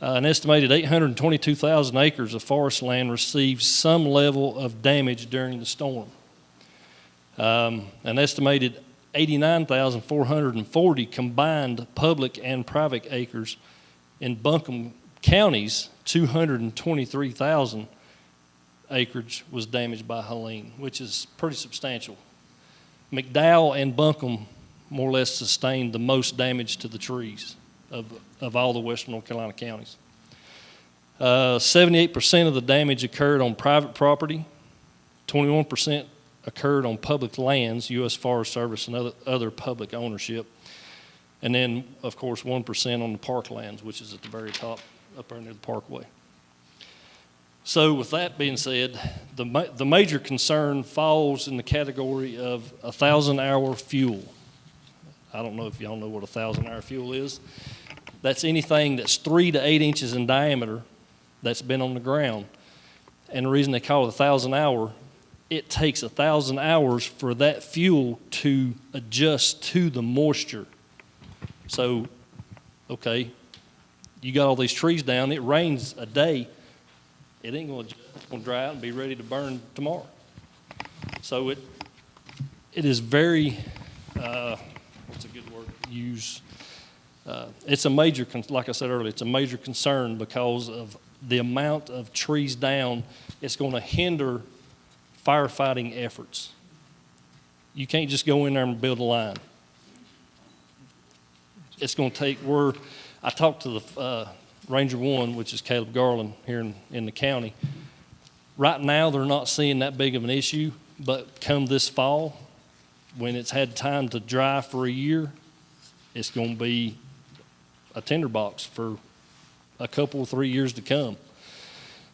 An estimated 822,000 acres of forest land received some level of damage during the storm. An estimated 89,440 combined public and private acres in Buncombe County's 223,000 acreage was damaged by Helene, which is pretty substantial. McDowell and Buncombe more or less sustained the most damage to the trees of all the western North Carolina counties. 78% of the damage occurred on private property, 21% occurred on public lands, U.S. Forest Service and other public ownership, and then, of course, 1% on the parklands, which is at the very top up there near the parkway. So with that being said, the major concern falls in the category of 1,000-hour fuel. I don't know if y'all know what 1,000-hour fuel is. That's anything that's 3 to 8 inches in diameter that's been on the ground. And the reason they call it 1,000-hour, it takes 1,000 hours for that fuel to adjust to the moisture. So, okay, you got all these trees down, it rains a day, it ain't going to adjust, it's going to dry out and be ready to burn tomorrow. So it is very what's a good word to use? It's a major, like I said earlier, it's a major concern because of the amount of trees down. It's going to hinder firefighting efforts. You can't just go in there and build a line. It's going to take, I talked to the Ranger 1, which is Caleb Garland here in the county. Right now, they're not seeing that big of an issue, but come this fall, when it's had time to dry for a year, it's going to be a tinderbox for a couple, 3 years to come.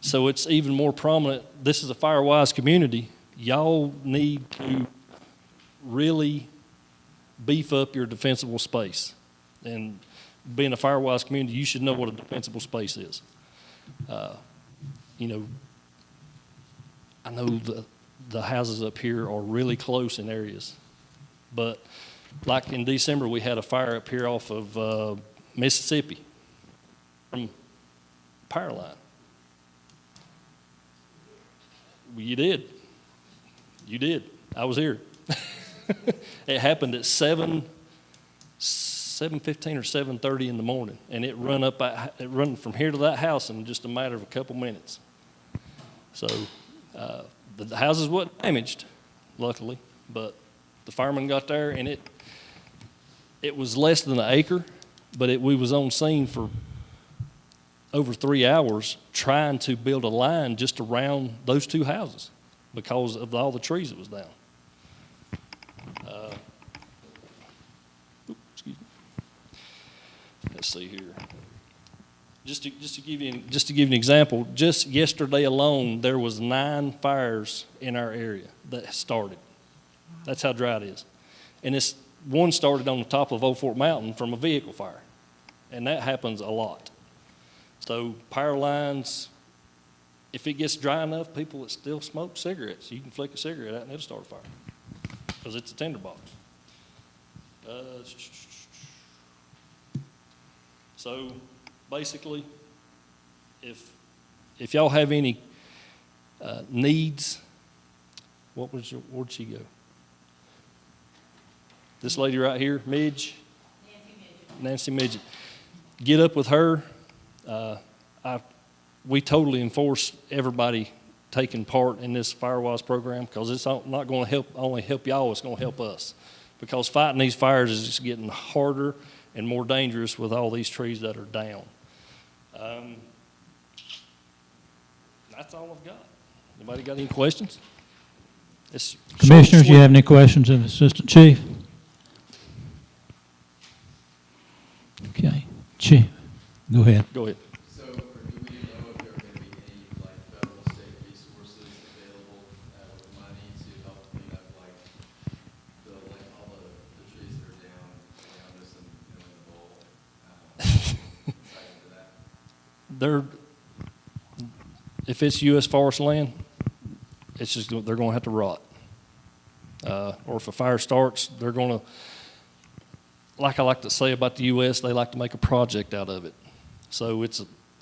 So it's even more prominent. This is a fire-wise community. Y'all need to really beef up your defensible space. And being a fire-wise community, you should know what a defensible space is. You know, I know the houses up here are really close in areas. But like in December, we had a fire up here off of Mississippi from power line. Well, you did. You did. I was here. It happened at 7:15 or 7:30 in the morning, and it run from here to that house in just a matter of a couple minutes. So the houses wasn't damaged, luckily, but the firemen got there, and it was less than an acre, but we was on scene for over 3 hours trying to build a line just around those two houses because of all the trees that was down. Excuse me. Let's see here. Just to give you an example, just yesterday alone, there was 9 fires in our area that started. That's how dry it is. And this one started on the top of Old Fort Mountain from a vehicle fire. And that happens a lot. So power lines, if it gets dry enough, people that still smoke cigarettes, you can flick a cigarette out and it'll start a fire because it's a tinderbox. So basically, if y'all have any needs, where'd she go? This lady right here, Midge? Nancy Midget. Get up with her. We totally enforce everybody taking part in this Firewise program because it's not going to only help y'all, it's going to help us. Because fighting these fires is just getting harder and more dangerous with all these trees that are down. That's all I've got. Anybody got any questions? Commissioners, you have any questions of Assistant Chief? Okay. Chief, go ahead. Go ahead. So, do we know if there are going to be any federal, state resources available with money to help clean up all the trees that are down around us and in the bowl? If it's U.S. forest land, they're going to have to rot. Or if a fire starts, they're going to, like I like to say about the U.S., they like to make a project out of it. So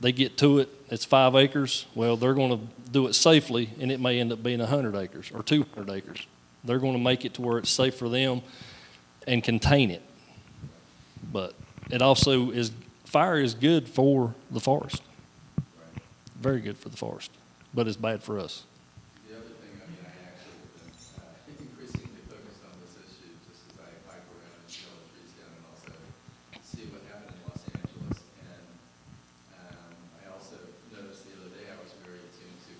they get to it, it's 5 acres. Well, they're going to do it safely, and it may end up being 100 acres or 200 acres. They're going to make it to where it's safe for them and contain it. But it also fire is good for the forest. Very good for the forest, but it's bad for us. The other thing, I actually have been increasingly focused on this issue just as I hike around and see all the trees down and also see what happened in Los Angeles. And I also noticed the other day I was very attuned to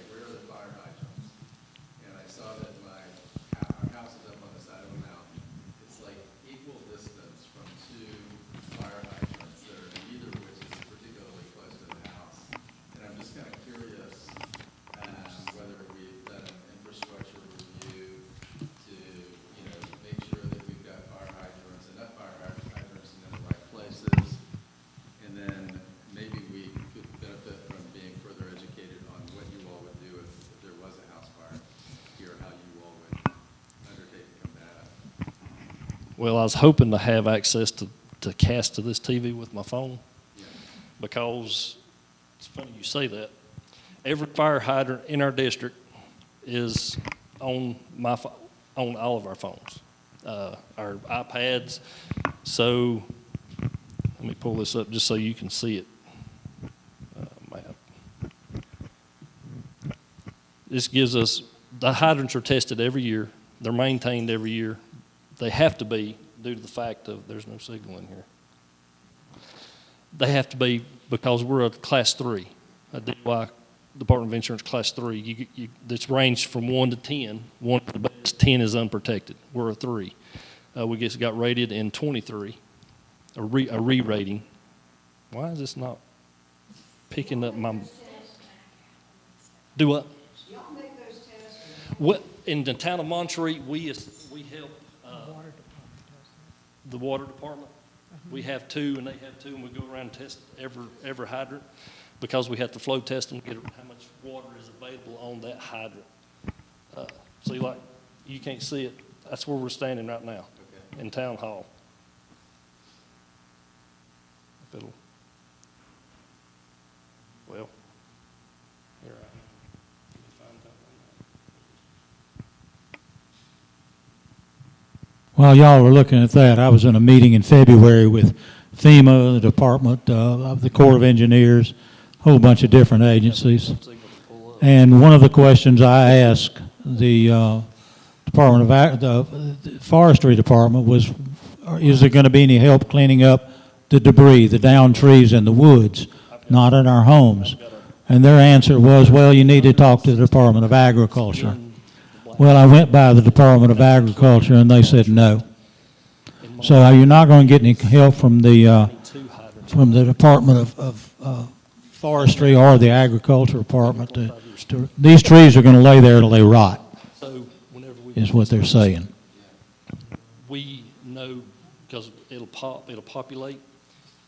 where are the fire hydrants? And I saw that our house is up on the side of a mountain. It's like equal distance from 2 fire hydrants that are neither of which is particularly close to the house. And I'm just kind of curious whether we've done an infrastructure review to, make sure that we've got enough fire hydrants in the right places. And then maybe we could benefit from being further educated on what you all would do if there was a house fire here, how you all would undertake to combat it. Well, I was hoping to have access to cast to this TV with my phone because it's funny you say that. Every fire hydrant in our district is on all of our phones. our iPads. So let me pull this up just so you can see it. Map. This gives us, the hydrants are tested every year. They're maintained every year. They have to be due to the fact of, there's no signal in here. They have to be because we're a Class 3, a DUI Department of Insurance Class 3. It's ranged from 1 to 10. 1 is the best, 10 is unprotected. We're a 3. We just got rated in 23, a re-rating. Why is this not picking up my... Do what? What in the town of Montreat, we help the water department. We have 2, and they have 2, and we go around and test every hydrant because we have to flow test them to get how much water is available on that hydrant. See, like, you can't see it. That's where we're standing right now, in Town Hall. If it'll, well, here I am. Let me find that one. While y'all are looking at that, I was in a meeting in February with FEMA, the Department of the Corps of Engineers, a whole bunch of different agencies. And one of the questions I asked the the Forestry Department was, is there going to be any help cleaning up the debris, the downed trees in the woods, not in our homes? And their answer was, well, you need to talk to the Department of Agriculture. Well, I went by the Department of Agriculture, and they said no. So you're not going to get any help from the Department of Forestry or the Agriculture Department. These trees are going to lay there till they rot, is what they're saying. We know because it'll populate,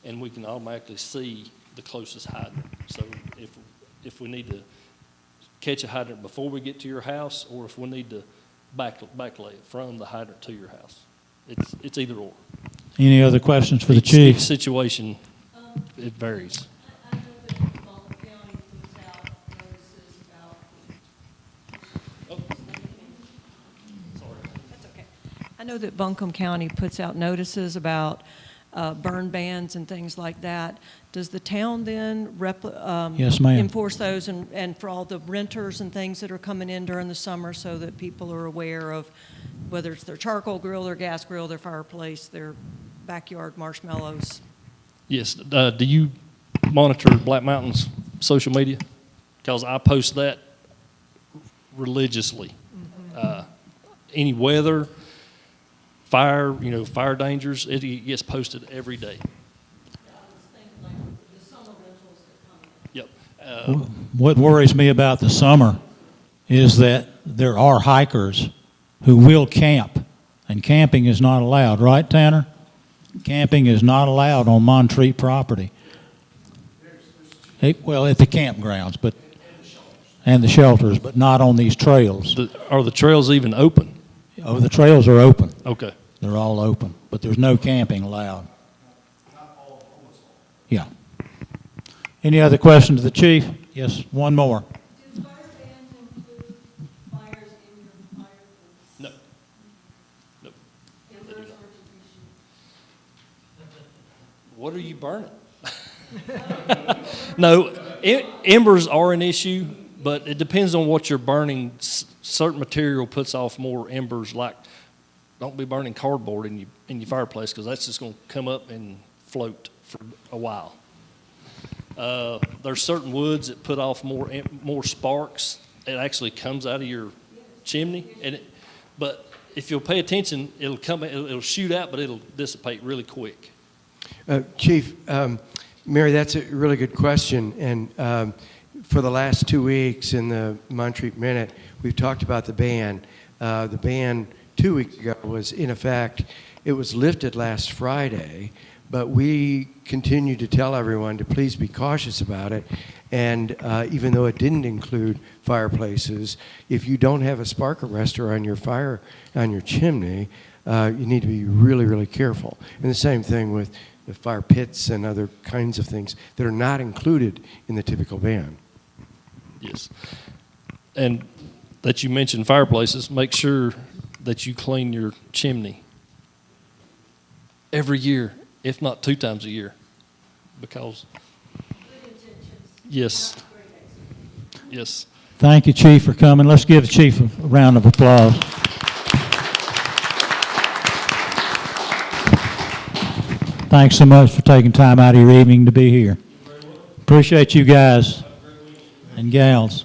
and we can automatically see the closest hydrant. So if we need to catch a hydrant before we get to your house, or if we need to backlay it from the hydrant to your house. It's either or. Any other questions for the chief? Each situation, it varies. I know that Buncombe County puts out notices about... Oh. Sorry. That's okay. I know that Buncombe County puts out notices about burn bans and things like that. Does the town then Yes, ma'am. enforce those and for all the renters and things that are coming in during the summer so that people are aware of whether it's their charcoal grill, their gas grill, their fireplace, their backyard marshmallows? Yes. Do you monitor Black Mountain's social media? Because I post that religiously. Any weather, fire, fire dangers, it gets posted every day. Yep. What worries me about the summer is that there are hikers who will camp, and camping is not allowed, right, Tanner? Camping is not allowed on Montreat property. Well, at the campgrounds, and the shelters, but not on these trails. Are the trails even open? Oh, the trails are open. Okay. They're all open, but there's no camping allowed. Yeah. Any other questions of the chief? Yes, one more. Does fire bans include fires in your fireplace? No. Nope. Embers or What are you burning? No, embers are an issue, but it depends on what you're burning. Certain material puts off more embers, like don't be burning cardboard in your fireplace because that's just going to come up and float for a while. There's certain woods that put off more sparks. It actually comes out of your chimney, but if you'll pay attention, it'll shoot out, but it'll dissipate really quick. Chief, Mary, that's a really good question. And for the last 2 weeks in the Montreat Minute, we've talked about the ban. The ban 2 weeks ago was in effect. It was lifted last Friday, but we continue to tell everyone to please be cautious about it. And even though it didn't include fireplaces, if you don't have a spark arrestor on your chimney, you need to be really, really careful. And the same thing with the fire pits and other kinds of things that are not included in the typical ban. Yes. And that you mentioned fireplaces, make sure that you clean your chimney every year, if not 2 times a year, because, yes, yes. Thank you, Chief, for coming. Let's give the Chief a round of applause. Thanks so much for taking time out of your evening to be here. Appreciate you guys and gals.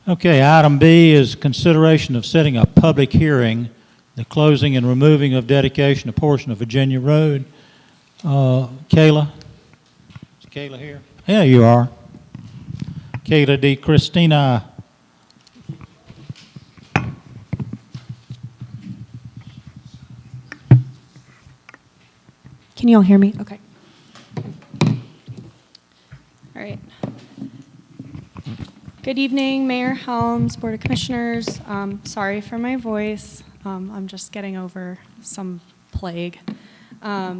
Okay, item B is consideration of setting a public hearing, the closing and removing of dedication, a portion of Virginia Road. Kayla? Is Kayla here? Yeah, you are. Kayla D. Christina. Can you all hear me? Okay. All right. Good evening, Mayor Helms, Board of Commissioners. Sorry for my voice. I'm just getting over some plague. That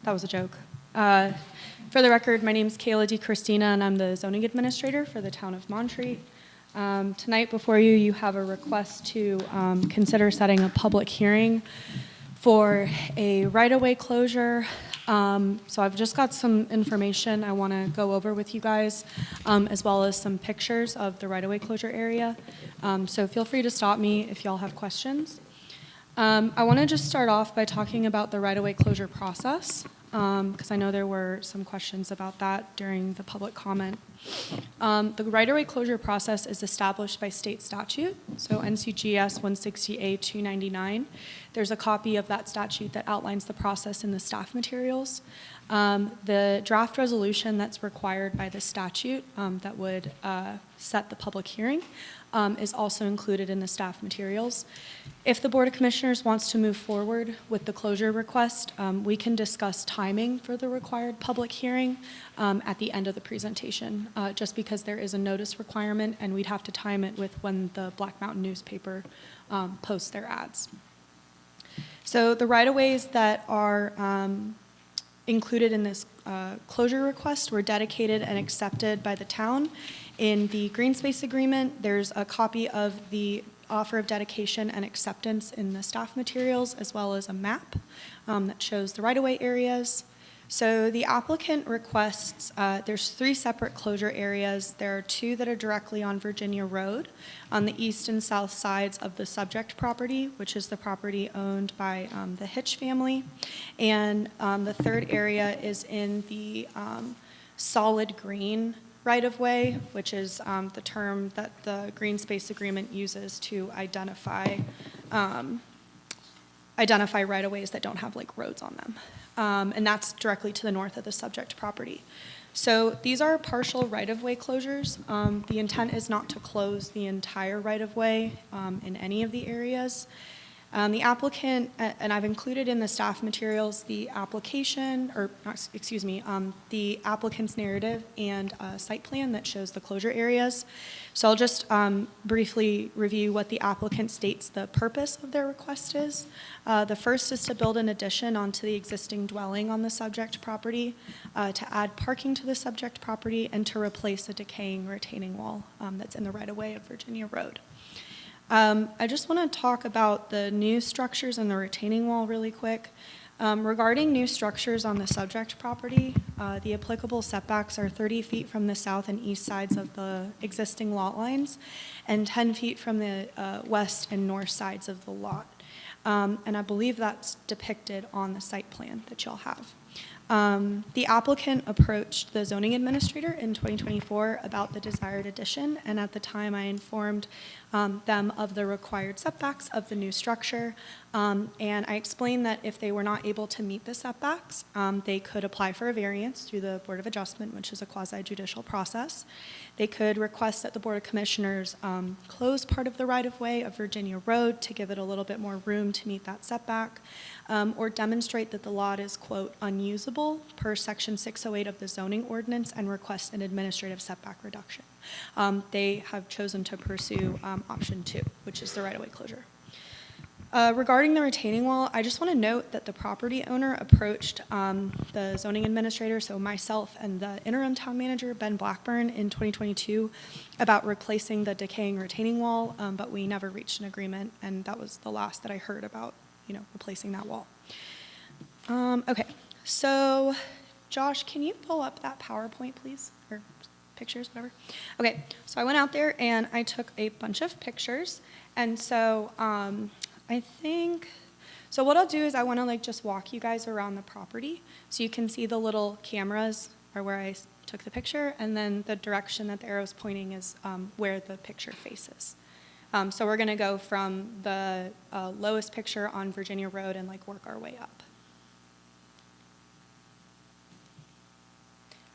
was a joke. For the record, my name is Kayla D. Christina, and I'm the zoning administrator for the town of Montreat. Tonight before you, you have a request to consider setting a public hearing for a right-of-way closure. So I've just got some information I want to go over with you guys, as well as some pictures of the right-of-way closure area. So feel free to stop me if y'all have questions. I want to just start off by talking about the right-of-way closure process, because I know there were some questions about that during the public comment. The right-of-way closure process is established by state statute, so NCGS 160A 299. There's a copy of that statute that outlines the process in the staff materials. The draft resolution that's required by the statute that would set the public hearing is also included in the staff materials. If the Board of Commissioners wants to move forward with the closure request, we can discuss timing for the required public hearing at the end of the presentation, just because there is a notice requirement and we'd have to time it with when the Black Mountain newspaper posts their ads. So the right-of-ways that are included in this closure request were dedicated and accepted by the town. In the green space agreement, there's a copy of the offer of dedication and acceptance in the staff materials, as well as a map that shows the right-of-way areas. So the applicant requests, there's 3 separate closure areas. There are 2 that are directly on Virginia Road on the east and south sides of the subject property, which is the property owned by the Hitch family. And the 3rd area is in the solid green right-of-way, which is the term that the green space agreement uses to identify right-of-ways that don't have like roads on them. And that's directly to the north of the subject property. So these are partial right-of-way closures. The intent is not to close the entire right-of-way in any of the areas. The applicant, and I've included in the staff materials the application, or excuse me, the applicant's narrative and site plan that shows the closure areas. So I'll just briefly review what the applicant states the purpose of their request is. The first is to build an addition onto the existing dwelling on the subject property, to add parking to the subject property, and to replace a decaying retaining wall that's in the right-of-way of Virginia Road. I just want to talk about the new structures and the retaining wall really quick. Regarding new structures on the subject property, the applicable setbacks are 30 feet from the south and east sides of the existing lot lines and 10 feet from the west and north sides of the lot. And I believe that's depicted on the site plan that y'all have. The applicant approached the zoning administrator in 2024 about the desired addition, and at the time I informed them of the required setbacks of the new structure, and I explained that if they were not able to meet the setbacks, they could apply for a variance through the Board of Adjustment, which is a quasi-judicial process. They could request that the Board of Commissioners close part of the right-of-way of Virginia Road to give it a little bit more room to meet that setback, or demonstrate that the lot is, quote, unusable per section 608 of the zoning ordinance and request an administrative setback reduction. They have chosen to pursue option 2, which is the right-of-way closure. Regarding the retaining wall, I just want to note that the property owner approached the zoning administrator, so myself and the interim town manager, Ben Blackburn, in 2022 about replacing the decaying retaining wall, but we never reached an agreement, and that was the last that I heard about, replacing that wall. Okay, so Josh, can you pull up that PowerPoint, please? Or pictures, whatever. Okay, so I went out there and I took a bunch of pictures. And so I think, so what I'll do is I want to like just walk you guys around the property so you can see the little cameras are where I took the picture, and then the direction that the arrow is pointing is where the picture faces. So we're going to go from the lowest picture on Virginia Road and like work our way up.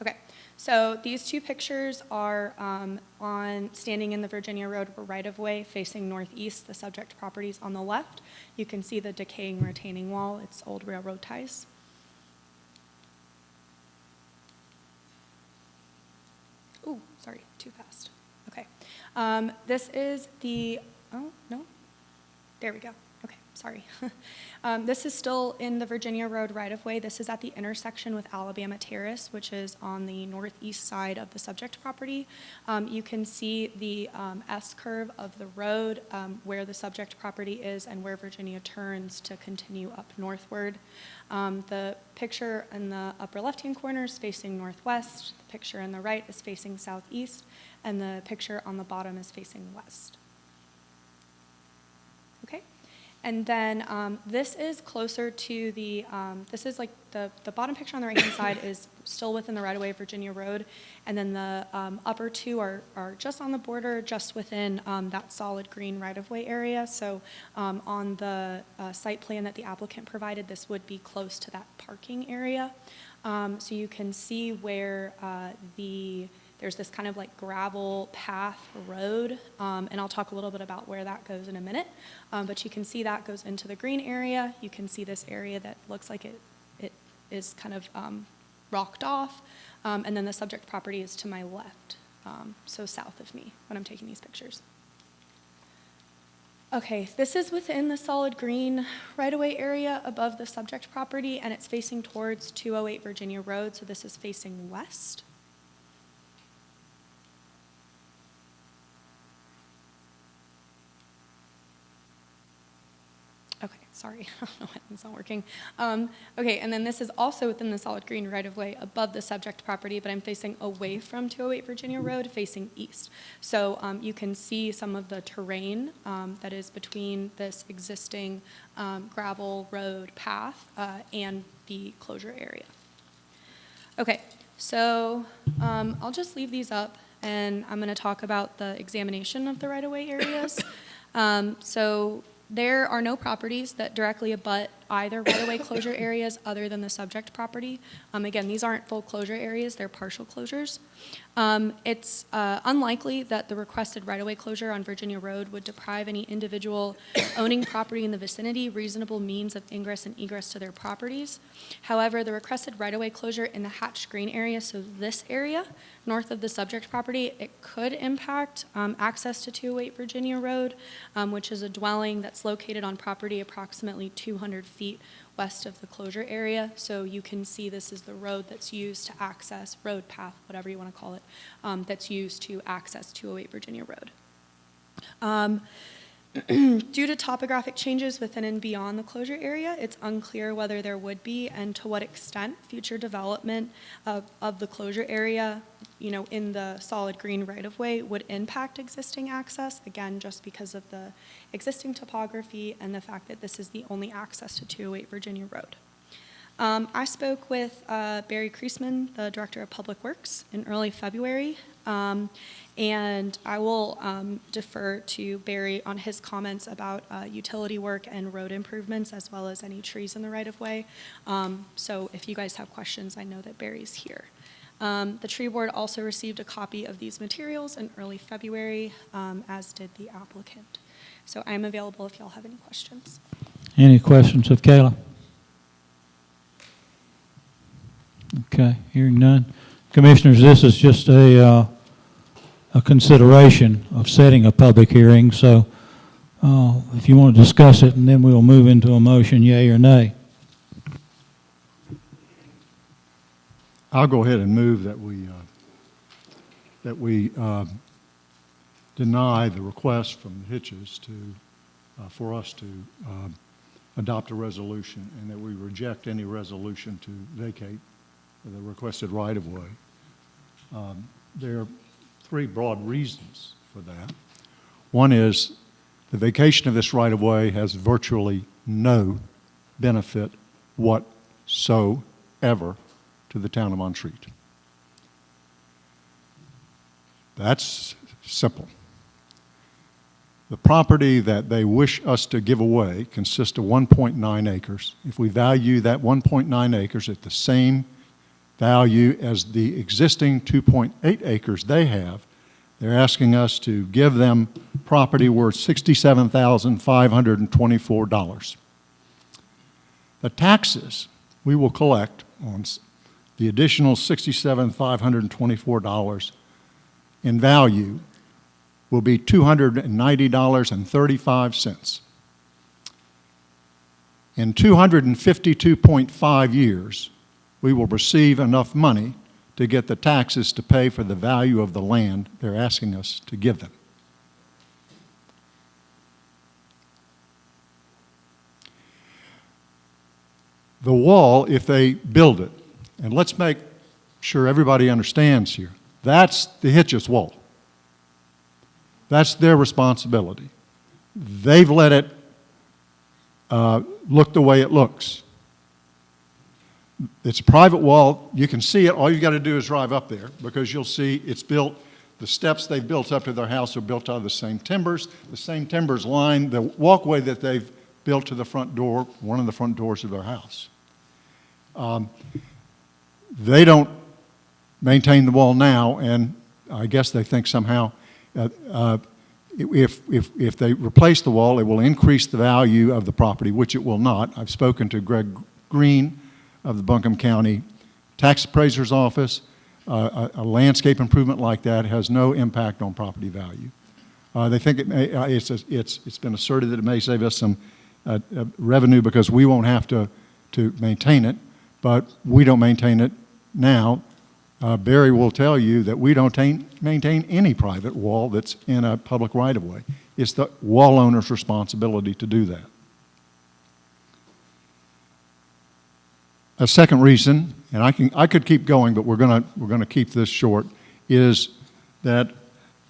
Okay, so these two pictures are on standing in the Virginia Road right-of-way facing northeast. The subject properties on the left. You can see the decaying retaining wall. It's old railroad ties. Ooh, sorry, too fast. Okay. This is the, oh, no. There we go. Okay, sorry. This is still in the Virginia Road right-of-way. This is at the intersection with Alabama Terrace, which is on the northeast side of the subject property. You can see the S-curve of the road where the subject property is and where Virginia turns to continue up northward. The picture in the upper left-hand corner is facing northwest. The picture on the right is facing southeast. And the picture on the bottom is facing west. Okay? And then this is closer to the, this is like the bottom picture on the right-hand side is still within the right-of-way of Virginia Road. And then the upper two are just on the border, just within that solid green right-of-way area. So on the site plan that the applicant provided, this would be close to that parking area. So you can see where there's this kind of like gravel path road, and I'll talk a little bit about where that goes in a minute. But you can see that goes into the green area. You can see this area that looks like it is kind of rocked off. And then the subject property is to my left, so south of me when I'm taking these pictures. Okay, this is within the solid green right-of-way area above the subject property, and it's facing towards 208 Virginia Road, so this is facing west. Okay, sorry, I don't know why it's not working. Okay, and then this is also within the solid green right-of-way above the subject property, but I'm facing away from 208 Virginia Road, facing east. So you can see some of the terrain that is between this existing gravel road path and the closure area. Okay, so I'll just leave these up, and I'm going to talk about the examination of the right-of-way areas. So there are no properties that directly abut either right-of-way closure areas other than the subject property. Again, these aren't full closure areas, they're partial closures. It's unlikely that the requested right-of-way closure on Virginia Road would deprive any individual owning property in the vicinity reasonable means of ingress and egress to their properties. However, the requested right-of-way closure in the hatched green area, so this area, north of the subject property, it could impact access to 208 Virginia Road, which is a dwelling that's located on property approximately 200 feet west of the closure area. So you can see this is the road that's used to access, road path, whatever you want to call it, that's used to access 208 Virginia Road. Due to topographic changes within and beyond the closure area, it's unclear whether there would be and to what extent future development of the closure area, in the solid green right-of-way would impact existing access, again, just because of the existing topography and the fact that this is the only access to 208 Virginia Road. I spoke with Barry Kreisman, the Director of Public Works, in early February, and I will defer to Barry on his comments about utility work and road improvements, as well as any trees in the right-of-way. So if you guys have questions, I know that Barry's here. The tree board also received a copy of these materials in early February, as did the applicant. So I'm available if y'all have any questions. Any questions of Kayla? Okay, hearing none. Commissioners, this is just a consideration of setting a public hearing, so if you want to discuss it, and then we'll move into a motion, yea or nay. I'll go ahead and move that we deny the request from the Hitches for us to adopt a resolution and that we reject any resolution to vacate the requested right-of-way. There are three broad reasons for that. One is the vacation of this right-of-way has virtually no benefit whatsoever to the town of Montreat. That's simple. The property that they wish us to give away consists of 1.9 acres. If we value that 1.9 acres at the same value as the existing 2.8 acres they have, they're asking us to give them property worth $67,524. The taxes we will collect on the additional $67,524 in value will be $290.35. In 252.5 years, we will receive enough money to get the taxes to pay for the value of the land they're asking us to give them. The wall, if they build it, and let's make sure everybody understands here, that's the Hitch's wall. That's their responsibility. They've let it look the way it looks. It's a private wall. You can see it. All you've got to do is drive up there because you'll see it's built. The steps they've built up to their house are built out of the same timbers. The same timbers line the walkway that they've built to the front door, one of the front doors of their house. They don't maintain the wall now, and I guess they think somehow if they replace the wall, it will increase the value of the property, which it will not. I've spoken to Greg Green of the Buncombe County Tax Appraiser's Office. A landscape improvement like that has no impact on property value. They think it may, it's been asserted that it may save us some revenue because we won't have to maintain it, but we don't maintain it now. Barry will tell you that we don't maintain any private wall that's in a public right-of-way. It's the wall owner's responsibility to do that. A second reason, and I could keep going, but we're gonna keep this short, is that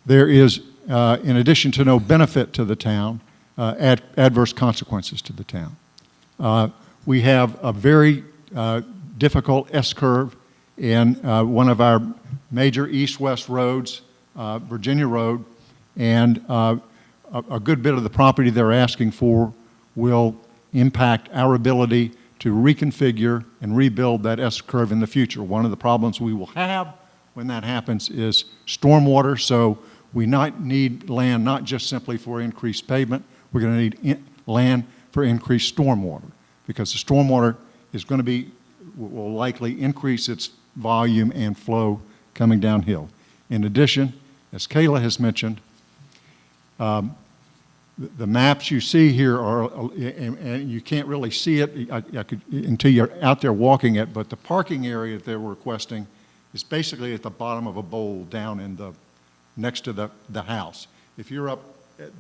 there is, in addition to no benefit to the town, adverse consequences to the town. We have a very difficult S-curve in one of our major east-west roads, Virginia Road, and a good bit of the property they're asking for will impact our ability to reconfigure and rebuild that S-curve in the future. One of the problems we will have when that happens is stormwater, so we need land not just simply for increased pavement, we're going to need land for increased stormwater, because the stormwater is going to will likely increase its volume and flow coming downhill. In addition, as Kayla has mentioned, the maps you see here are, and you can't really see it until you're out there walking it, but the parking area that they're requesting is basically at the bottom of a bowl down in next to the house. If you're up at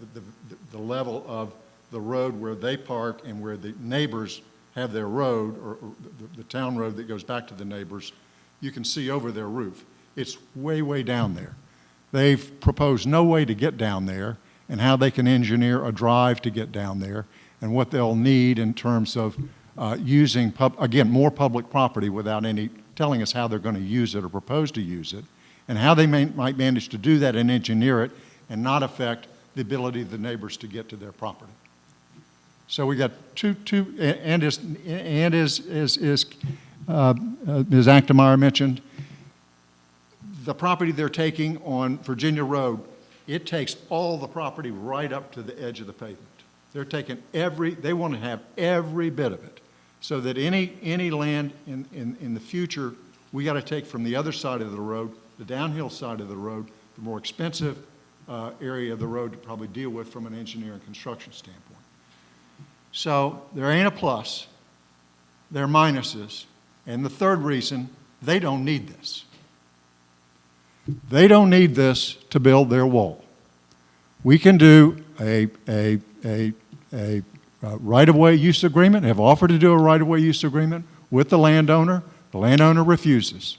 the level of the road where they park and where the neighbors have their road, or the town road that goes back to the neighbors, you can see over their roof. It's way, way down there. They've proposed no way to get down there and how they can engineer a drive to get down there and what they'll need in terms of using, again, more public property without telling us how they're going to use it or propose to use it, and how they might manage to do that and engineer it and not affect the ability of the neighbors to get to their property. So we got and as Ms. Achtemeier mentioned, the property they're taking on Virginia Road, it takes all the property right up to the edge of the pavement. They're taking they want to have every bit of it, so that any land in the future, we got to take from the other side of the road, the downhill side of the road, the more expensive area of the road to probably deal with from an engineering construction standpoint. So there ain't a plus, there are minuses, and the third reason, they don't need this. They don't need this to build their wall. We can do a right-of-way use agreement, have offered to do a right-of-way use agreement with the landowner. The landowner refuses.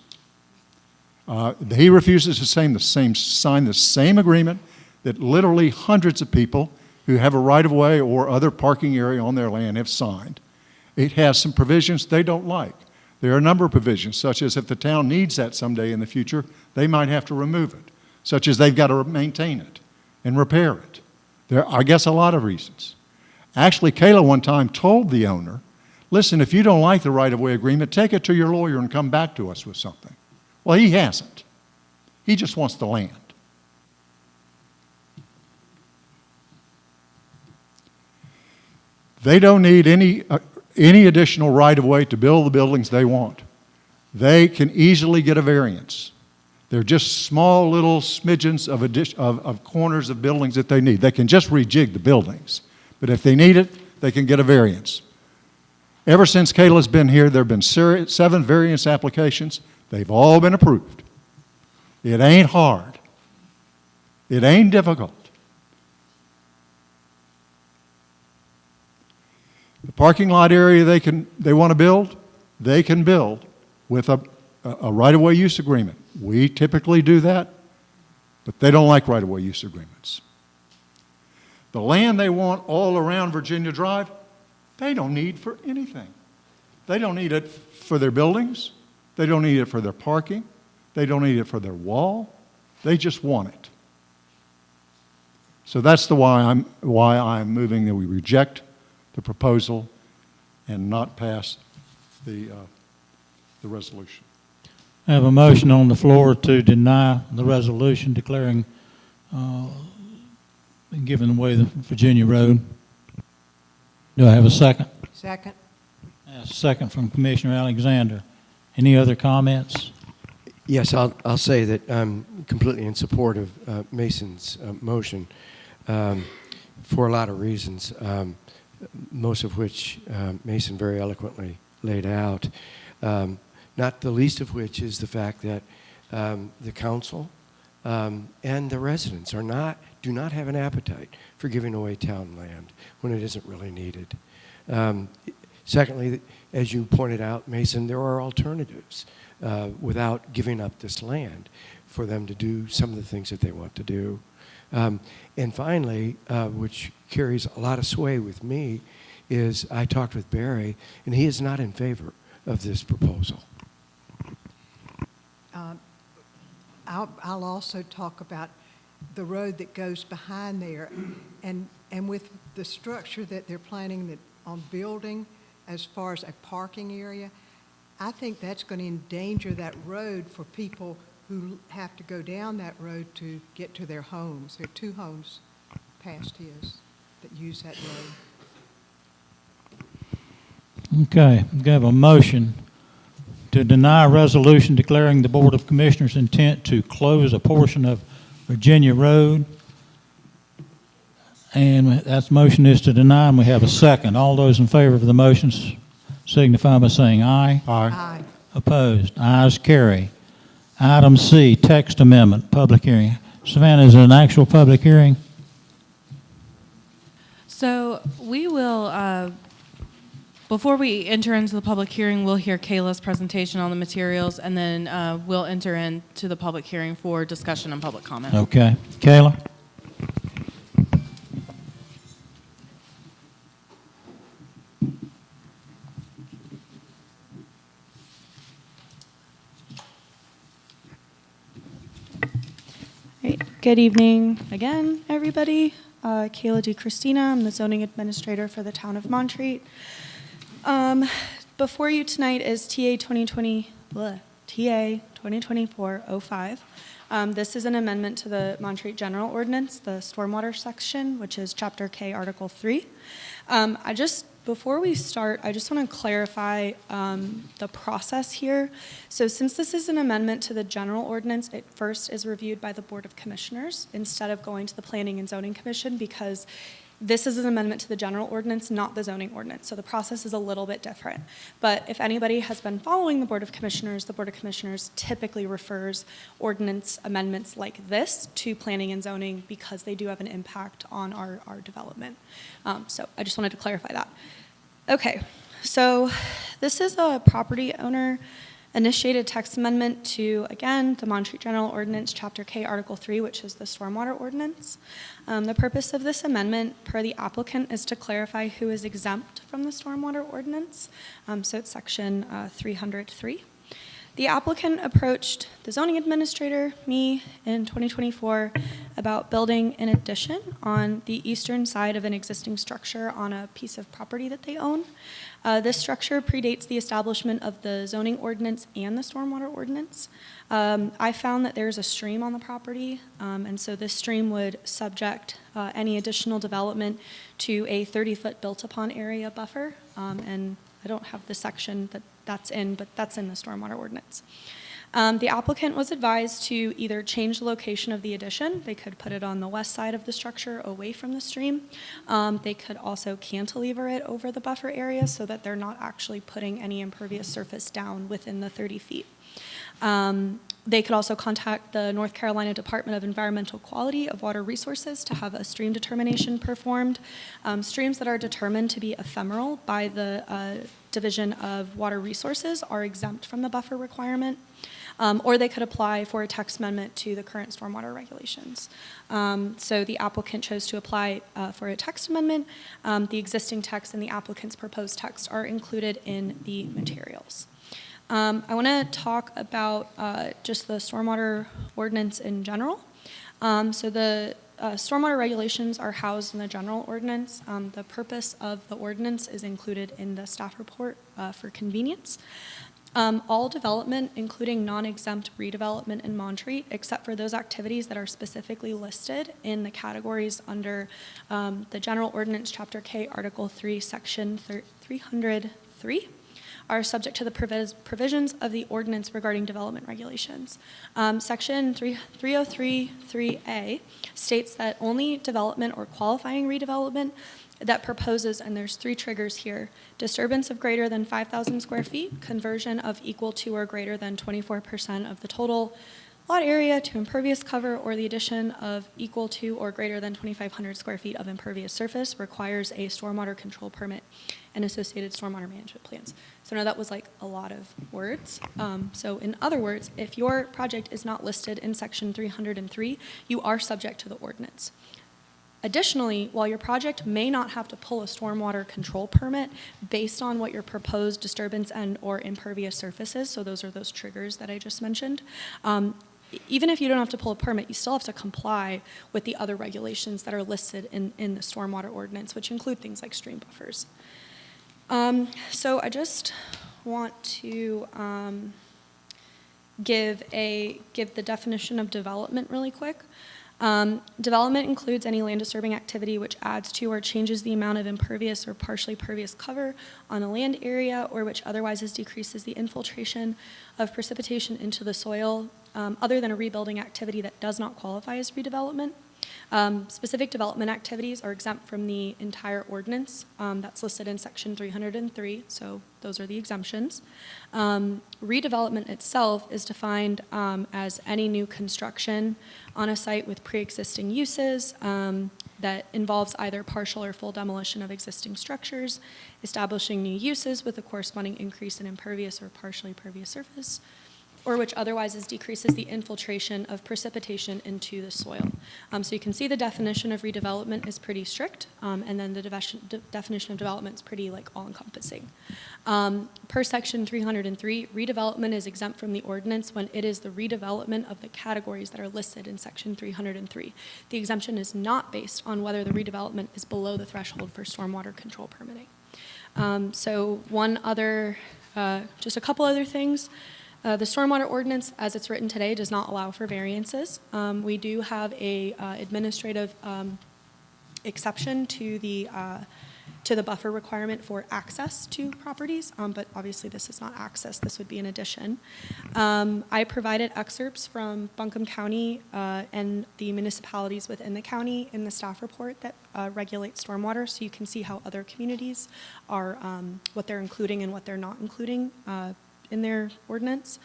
He refuses to sign the same agreement that literally hundreds of people who have a right-of-way or other parking area on their land have signed. It has some provisions they don't like. There are a number of provisions, such as if the town needs that someday in the future, they might have to remove it, such as they've got to maintain it and repair it. There are, I guess, a lot of reasons. Actually, Kayla one time told the owner, listen, if you don't like the right-of-way agreement, take it to your lawyer and come back to us with something. Well, he hasn't. He just wants the land. They don't need any additional right-of-way to build the buildings they want. They can easily get a variance. They're just small little smidgens of corners of buildings that they need. They can just rejig the buildings. But if they need it, they can get a variance. Ever since Kayla's been here, there have been 7 variance applications. They've all been approved. It ain't hard. It ain't difficult. The parking lot area they want to build, they can build with a right-of-way use agreement. We typically do that, but they don't like right-of-way use agreements. The land they want all around Virginia Drive, they don't need for anything. They don't need it for their buildings. They don't need it for their parking. They don't need it for their wall. They just want it. So that's why I'm moving that we reject the proposal and not pass the resolution. I have a motion on the floor to deny the resolution declaring, giving away the Virginia Road. Do I have a second? Second. A second from Commissioner Alexander. Any other comments? Yes, I'll say that I'm completely in support of Mason's motion for a lot of reasons, most of which Mason very eloquently laid out, not the least of which is the fact that the council and the residents do not have an appetite for giving away town land when it isn't really needed. Secondly, as you pointed out, Mason, there are alternatives without giving up this land for them to do some of the things that they want to do. And finally, which carries a lot of sway with me, is I talked with Barry, and he is not in favor of this proposal. I'll also talk about the road that goes behind there, and with the structure that they're planning on building as far as a parking area, I think that's going to endanger that road for people who have to go down that road to get to their homes. There are 2 homes past his that use that road. Okay, we have a motion to deny a resolution declaring the Board of Commissioners' intent to close a portion of Virginia Road. And that motion is to deny, and we have a second. All those in favor of the motions signify by saying aye. Aye. Aye. Opposed? Ayes carry. Item C, text amendment, public hearing. Savannah, is it an actual public hearing? So we will, before we enter into the public hearing, we'll hear Kayla's presentation on the materials, and then we'll enter into the public hearing for discussion and public comment. Okay. Kayla? Great. Good evening again, everybody. Kayla DeChristina, I'm the zoning administrator for the town of Montreat. Before you tonight is TA 2024-05. This is an amendment to the Montreat General Ordinance, the Stormwater section, which is Chapter K, Article 3. Before we start, I just want to clarify the process here. So since this is an amendment to the general ordinance, it first is reviewed by the Board of Commissioners instead of going to the Planning and Zoning Commission, because This is an amendment to the general ordinance, not the zoning ordinance, so the process is a little bit different. But if anybody has been following the Board of Commissioners typically refers ordinance amendments like this to planning and zoning because they do have an impact on our development. So I just wanted to clarify that. Okay, so this is a property owner initiated text amendment to, again, the Montreat General Ordinance, Chapter K, Article 3, which is the Stormwater Ordinance. The purpose of this amendment, per the applicant, is to clarify who is exempt from the Stormwater Ordinance. So it's Section 303. The applicant approached the zoning administrator, me, in 2024 about building an addition on the eastern side of an existing structure on a piece of property that they own. This structure predates the establishment of the zoning ordinance and the stormwater ordinance. I found that there's a stream on the property, and so this stream would subject any additional development to a 30-foot built-upon area buffer, and I don't have the section that's in, but that's in the stormwater ordinance. The applicant was advised to either change the location of the addition. They could put it on the west side of the structure away from the stream. They could also cantilever it over the buffer area so that they're not actually putting any impervious surface down within the 30 feet. They could also contact the North Carolina Department of Environmental Quality of Water Resources to have a stream determination performed. Streams that are determined to be ephemeral by the Division of Water Resources are exempt from the buffer requirement. Or they could apply for a text amendment to the current stormwater regulations. So the applicant chose to apply for a text amendment. The existing text and the applicant's proposed text are included in the materials. I want to talk about just the stormwater ordinance in general. So the stormwater regulations are housed in the general ordinance. The purpose of the ordinance is included in the staff report for convenience. All development, including non-exempt redevelopment in Montreat, except for those activities that are specifically listed in the categories under the General Ordinance, Chapter K, Article 3, Section 303, are subject to the provisions of the ordinance regarding development regulations. Section 303(3)A states that only development or qualifying redevelopment that proposes, and there's 3 triggers here, disturbance of greater than 5,000 square feet, conversion of equal to or greater than 24% of the total lot area to impervious cover, or the addition of equal to or greater than 2,500 square feet of impervious surface requires a stormwater control permit and associated stormwater management plans. So now that was like a lot of words. So in other words, if your project is not listed in Section 303, you are subject to the ordinance. Additionally, while your project may not have to pull a stormwater control permit based on what your proposed disturbance and or impervious surface is, so those are those triggers that I just mentioned, even if you don't have to pull a permit, you still have to comply with the other regulations that are listed in the stormwater ordinance, which include things like stream buffers. So I just want to give the definition of development really quick. Development includes any land disturbing activity which adds to or changes the amount of impervious or partially pervious cover on a land area, or which otherwise decreases the infiltration of precipitation into the soil, other than a rebuilding activity that does not qualify as redevelopment. Specific development activities are exempt from the entire ordinance that's listed in Section 303, so those are the exemptions. Redevelopment itself is defined as any new construction on a site with pre-existing uses that involves either partial or full demolition of existing structures, establishing new uses with a corresponding increase in impervious or partially pervious surface, or which otherwise decreases the infiltration of precipitation into the soil. So you can see the definition of redevelopment is pretty strict, and then the definition of development is pretty all-encompassing. Per Section 303, redevelopment is exempt from the ordinance when it is the redevelopment of the categories that are listed in Section 303. The exemption is not based on whether the redevelopment is below the threshold for stormwater control permitting. So just a couple other things. The stormwater ordinance, as it's written today, does not allow for variances. We do have a administrative exception to the to the buffer requirement for access to properties, but obviously this is not access, this would be an addition. I provided excerpts from Buncombe County and the municipalities within the county in the staff report that regulate stormwater, so you can see how other communities are, what they're including and what they're not including in their ordinance.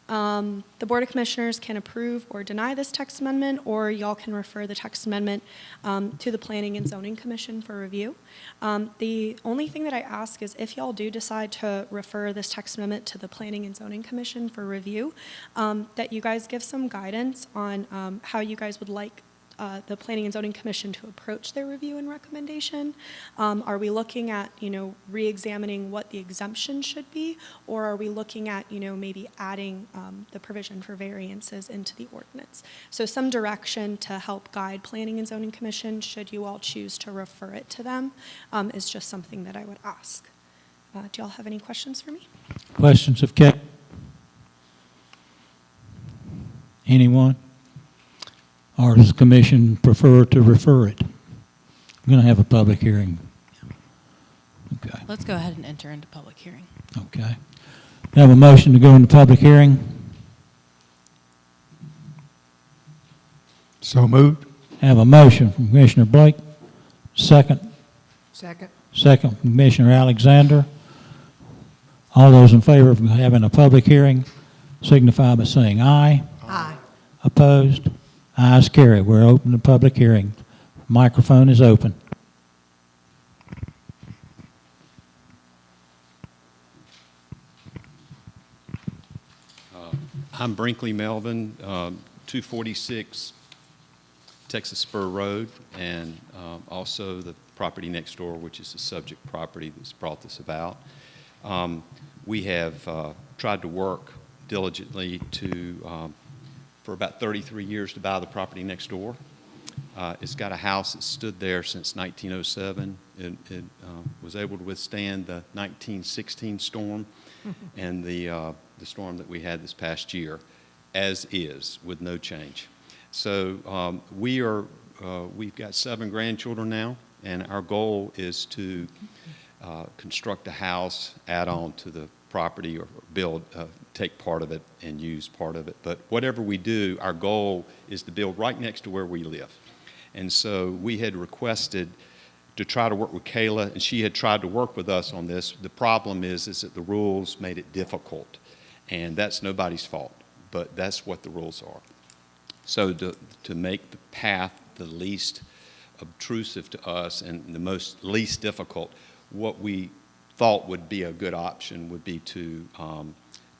The Board of Commissioners can approve or deny this text amendment, or y'all can refer the text amendment to the Planning and Zoning Commission for review. The only thing that I ask is if y'all do decide to refer this text amendment to the Planning and Zoning Commission for review, that you guys give some guidance on how you guys would like the Planning and Zoning Commission to approach their review and recommendation. Are we looking at, re-examining what the exemption should be, or are we looking at, maybe adding the provision for variances into the ordinance? So some direction to help guide Planning and Zoning Commission, should you all choose to refer it to them, is just something that I would ask. Do y'all have any questions for me? Questions of Kevin? Anyone? Or does the commission prefer to refer it? We're going to have a public hearing. Okay. Let's go ahead and enter into public hearing. Okay. We have a motion to go into public hearing. So moved. Have a motion from Commissioner Blake. Second. Second. Second from Commissioner Alexander. All those in favor of having a public hearing signify by saying aye. Aye. Opposed? Ayes carry. We're open to public hearing. Microphone is open. I'm Brinkley Melvin, 246 Texas Spur Road, and also the property next door, which is the subject property that's brought this about. We have tried to work diligently to for about 33 years to buy the property next door. It's got a house that stood there since 1907. It was able to withstand the 1916 storm and the storm that we had this past year, as is, with no change. So we've got 7 grandchildren now, and our goal is to construct a house, add on to the property, or build, take part of it and use part of it. But whatever we do, our goal is to build right next to where we live. And so we had requested to try to work with Kayla, and she had tried to work with us on this. The problem is that the rules made it difficult, and that's nobody's fault, but that's what the rules are. So to make the path the least obtrusive to us and the least difficult, what we thought would be a good option would be to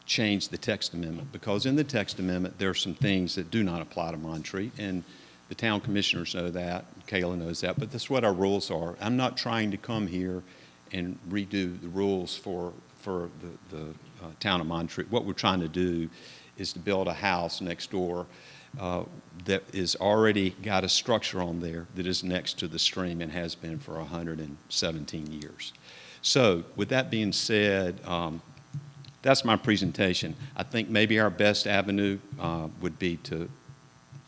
change the text amendment, because in the text amendment there are some things that do not apply to Montreat, and the town commissioners know that, Kayla knows that, but that's what our rules are. I'm not trying to come here and redo the rules for the town of Montreat. What we're trying to do is to build a house next door that is already got a structure on there that is next to the stream and has been for 117 years. So with that being said, that's my presentation. I think maybe our best avenue would be to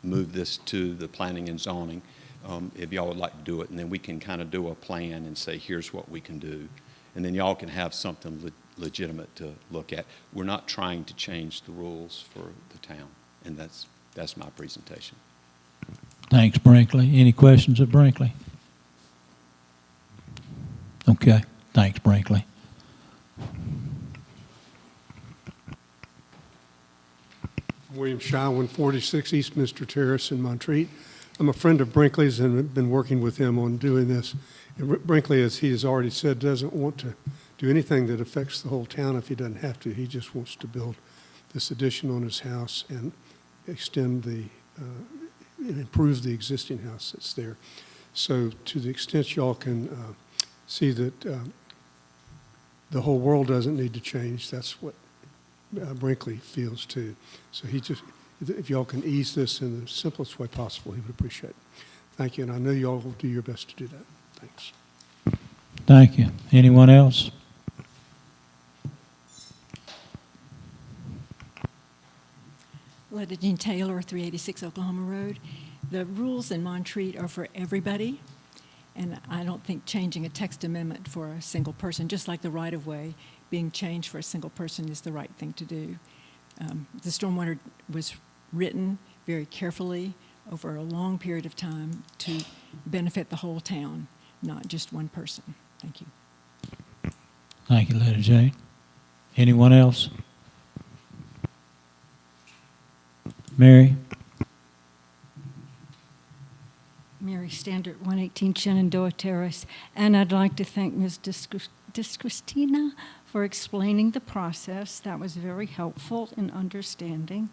move this to the planning and zoning, if y'all would like to do it, and then we can kind of do a plan and say, here's what we can do. And then y'all can have something legitimate to look at. We're not trying to change the rules for the town, and that's my presentation. Thanks, Brinkley. Any questions of Brinkley? Okay. Thanks, Brinkley. William Shaw, 146 Eastminster Terrace in Montreat. I'm a friend of Brinkley's and have been working with him on doing this. And Brinkley, as he has already said, doesn't want to do anything that affects the whole town if he doesn't have to. He just wants to build this addition on his house and extend and improve the existing house that's there. So to the extent y'all can see that the whole world doesn't need to change, that's what Brinkley feels too. So he just, if y'all can ease this in the simplest way possible, he would appreciate it. Thank you, and I know y'all will do your best to do that. Thanks. Thank you. Anyone else? Letta Jean Taylor, 386 Oklahoma Road. The rules in Montreat are for everybody, And I don't think changing a text amendment for a single person, just like the right-of-way being changed for a single person, is the right thing to do. The stormwater was written very carefully over a long period of time to benefit the whole town, not just one person. Thank you. Thank you, Lady Jane. Anyone else? Mary? Mary Standard, 118 Shenandoah Terrace. And I'd like to thank Ms. Christina for explaining the process. That was very helpful in understanding.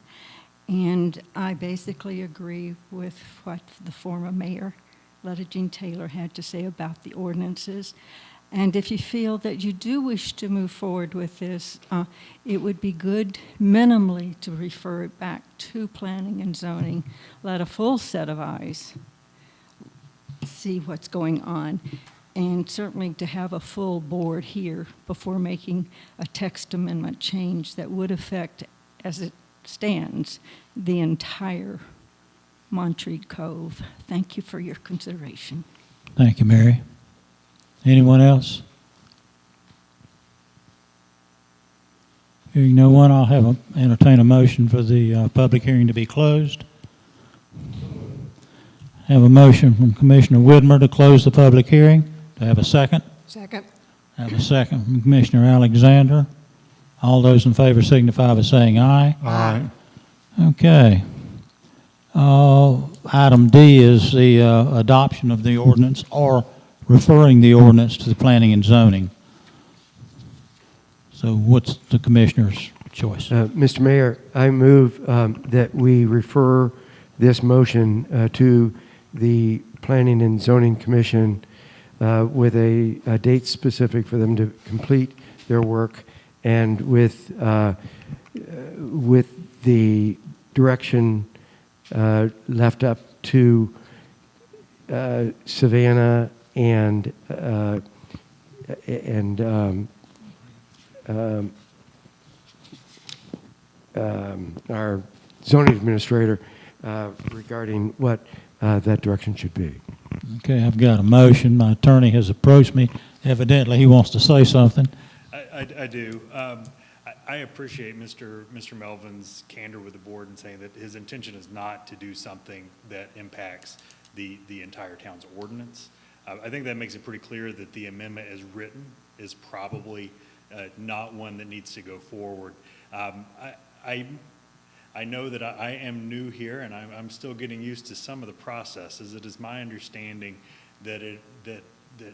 And I basically agree with what the former mayor, Letta Jean Taylor, had to say about the ordinances. And if you feel that you do wish to move forward with this, it would be good minimally to refer it back to planning and zoning, let a full set of eyes see what's going on, and certainly to have a full board here before making a text amendment change that would affect, as it stands, the entire Montreat Cove. Thank you for your consideration. Thank you, Mary. Anyone else? Hearing no one, I'll entertain a motion for the public hearing to be closed. Have a motion from Commissioner Widmer to close the public hearing. Do I have a second? Second. Have a second from Commissioner Alexander. All those in favor signify by saying aye. Aye. Okay. Item D is the adoption of the ordinance or referring the ordinance to the planning and zoning. So what's the commissioner's choice? Mr. Mayor, I move that we refer this motion to the Planning and Zoning Commission with a date specific for them to complete their work, and with the direction left up to Savannah and our zoning administrator regarding what that direction should be. Okay, I've got a motion. My attorney has approached me. Evidently, he wants to say something. I do. I appreciate Mr. Melvin's candor with the board in saying that his intention is not to do something that impacts the entire town's ordinance. I think that makes it pretty clear that the amendment as written is probably not one that needs to go forward. I know that I am new here, and I'm still getting used to some of the processes. It is my understanding that it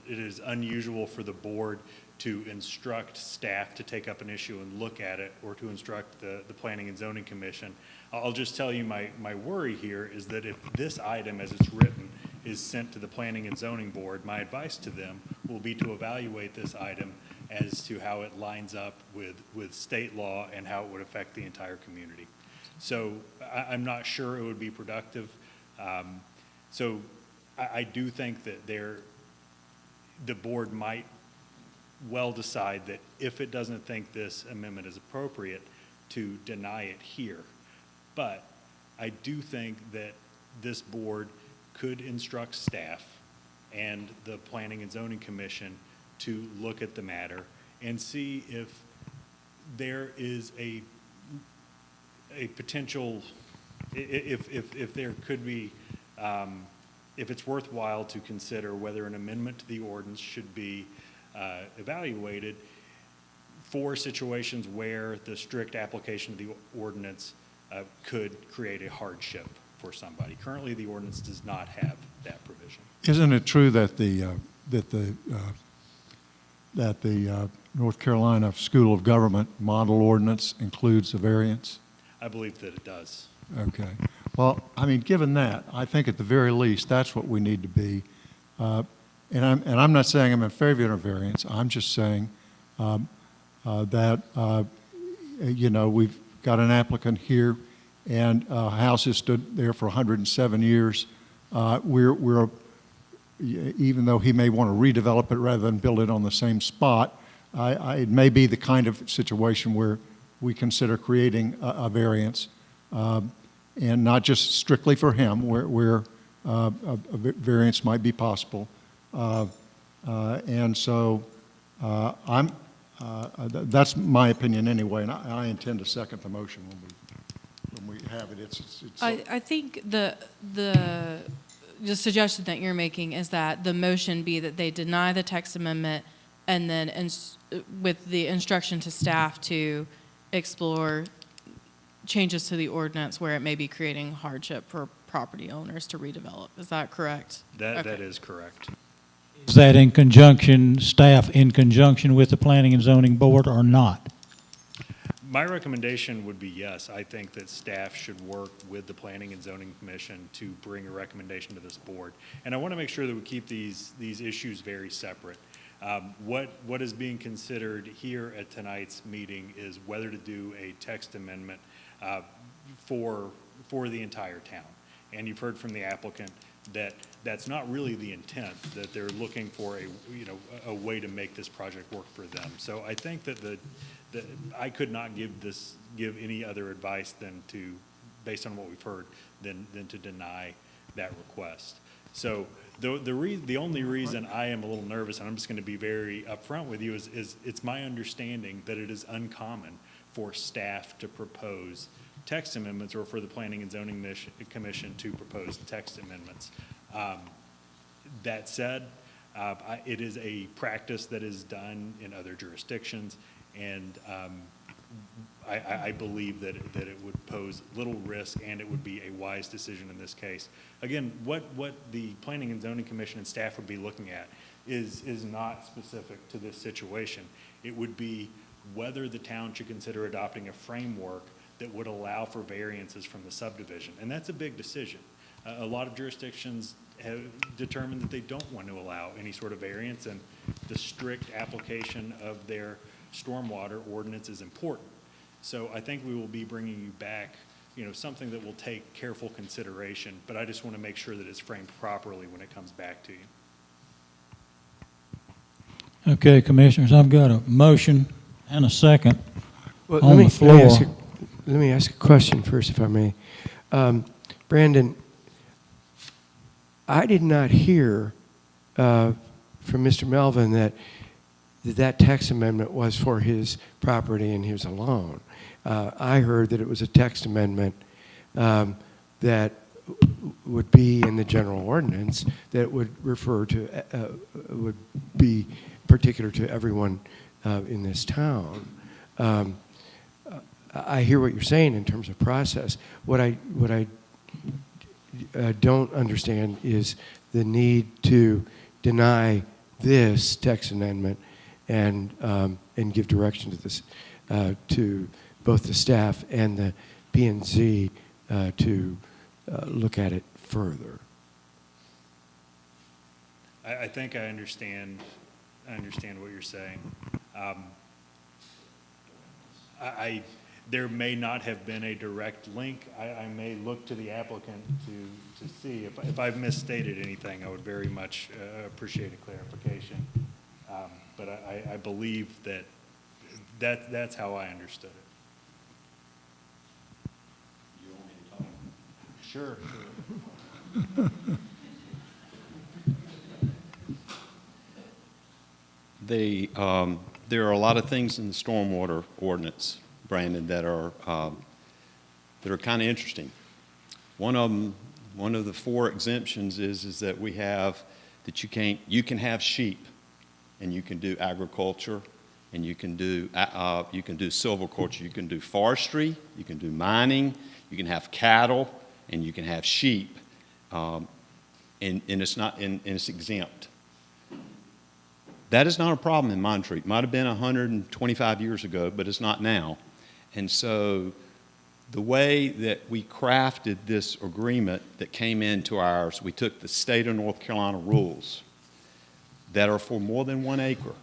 is unusual for the board to instruct staff to take up an issue and look at it, or to instruct the Planning and Zoning Commission. I'll just tell you my worry here is that if this item as it's written is sent to the Planning and Zoning Board, my advice to them will be to evaluate this item as to how it lines up with state law and how it would affect the entire community. So I'm not sure it would be productive. So I do think that the board might well decide that if it doesn't think this amendment is appropriate, to deny it here. But I do think that this board could instruct staff and the Planning and Zoning Commission to look at the matter and see if there is a potential, if there could be, if it's worthwhile to consider whether an amendment to the ordinance should be evaluated for situations where the strict application of the ordinance could create a hardship for somebody. Currently, the ordinance does not have that provision. Isn't it true that the North Carolina School of Government model ordinance includes a variance? I believe that it does. Okay. Well, I mean, given that, I think at the very least that's what we need to be. And I'm not saying I'm in favor of a variance. I'm just saying that you know, we've got an applicant here, and a house has stood there for 107 years. We're even though he may want to redevelop it rather than build it on the same spot, it may be the kind of situation where we consider creating a variance, and not just strictly for him, where a variance might be possible. And so that's my opinion anyway, and I intend to second the motion when we have it. I think the suggestion that you're making is that the motion be that they deny the text amendment and then with the instruction to staff to explore changes to the ordinance where it may be creating hardship for property owners to redevelop. Is that correct? That is correct. Is that in conjunction, staff in conjunction with the Planning and Zoning Board or not? My recommendation would be yes. I think that staff should work with the Planning and Zoning Commission to bring a recommendation to this board. And I want to make sure that we keep these issues very separate. What is being considered here at tonight's meeting is whether to do a text amendment for the entire town. And you've heard from the applicant that that's not really the intent, that they're looking for a way to make this project work for them. So I think that I could not give any other advice than to, based on what we've heard, than to deny that request. So the only reason I am a little nervous, and I'm just going to be very upfront with you, is it's my understanding that it is uncommon for staff to propose text amendments or for the Planning and Zoning Commission to propose text amendments. That said, it is a practice that is done in other jurisdictions, and I believe that it would pose little risk and it would be a wise decision in this case. Again, what the Planning and Zoning Commission and staff would be looking at is not specific to this situation. It would be whether the town should consider adopting a framework that would allow for variances from the subdivision. And that's a big decision. A lot of jurisdictions have determined that they don't want to allow any sort of variance, and the strict application of their stormwater ordinance is important. So I think we will be bringing you back, something that will take careful consideration, but I just want to make sure that it's framed properly when it comes back to you. Okay, Commissioners, I've got a motion and a second Well, on the floor. Let me ask a question first, if I may. Brandon, I did not hear from Mr. Melvin that text amendment was for his property and his alone. I heard that it was a text amendment that would be in the general ordinance that would refer to, would be particular to everyone in this town. I hear what you're saying in terms of process. What I don't understand is the need to deny this text amendment and give direction to this to both the staff and the P&Z to look at it further. I think I understand what you're saying. There may not have been a direct link. I may look to the applicant to see. If I've misstated anything, I would very much appreciate a clarification. But I believe that's how I understood it. You want me to talk? Sure. There are a lot of things in the stormwater ordinance, Brandon, that are kind of interesting. One of the 4 exemptions is that we have that you can have sheep, and you can do agriculture, and you can do silviculture, you can do forestry, you can do mining, you can have cattle, and you can have sheep, and it's exempt. That is not a problem in Montreat. Might have been 125 years ago, but it's not now. And so the way that we crafted this agreement that came into ours, we took the state of North Carolina rules that are for more than 1 acre,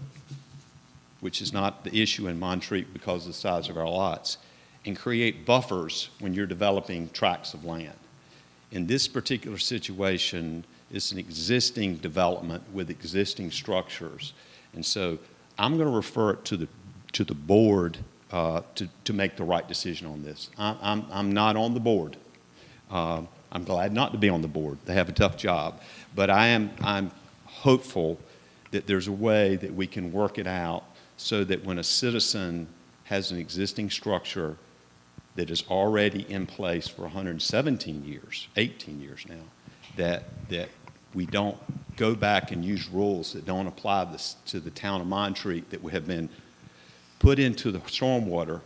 which is not the issue in Montreat because of the size of our lots, and create buffers when you're developing tracts of land. In this particular situation, it's an existing development with existing structures. And so I'm going to refer it to the board to make the right decision on this. I'm not on the board. I'm glad not to be on the board. They have a tough job. But I'm hopeful that there's a way that we can work it out so that when a citizen has an existing structure that is already in place for 117 years, 18 years now, that we don't go back and use rules that don't apply to the town of Montreat that have been put into the stormwater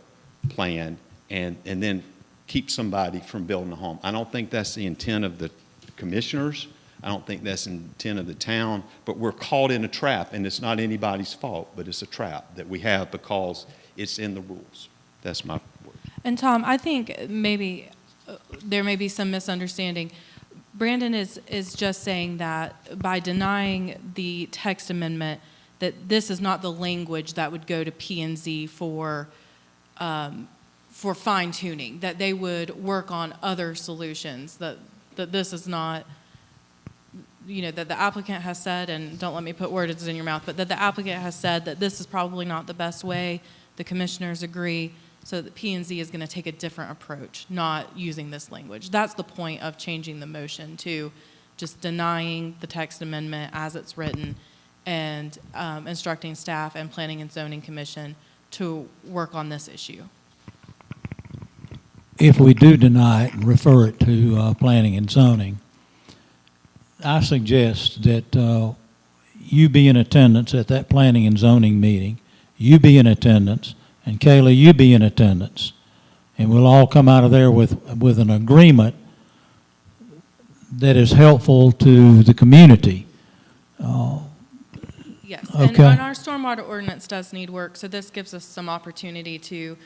plan and then keep somebody from building a home. I don't think that's the intent of the commissioners. I don't think that's the intent of the town, but we're caught in a trap, and it's not anybody's fault, but it's a trap that we have because it's in the rules. That's my word. And Tom, I think maybe there may be some misunderstanding. Brandon is just saying that by denying the text amendment, that this is not the language that would go to P&Z for fine tuning, that they would work on other solutions, that this is not, you know, that the applicant has said, and don't let me put words in your mouth, but that the applicant has said that this is probably not the best way. The commissioners agree, so that P&Z is going to take a different approach, not using this language. That's the point of changing the motion to just denying the text amendment as it's written and instructing staff and Planning and Zoning Commission to work on this issue. If we do deny it and refer it to Planning and Zoning, I suggest that you be in attendance at that Planning and Zoning meeting, you be in attendance, and Kayla, you be in attendance, and we'll all come out of there with an agreement that is helpful to the community. Yes, okay. And our stormwater ordinance does need work, so this gives us some opportunity to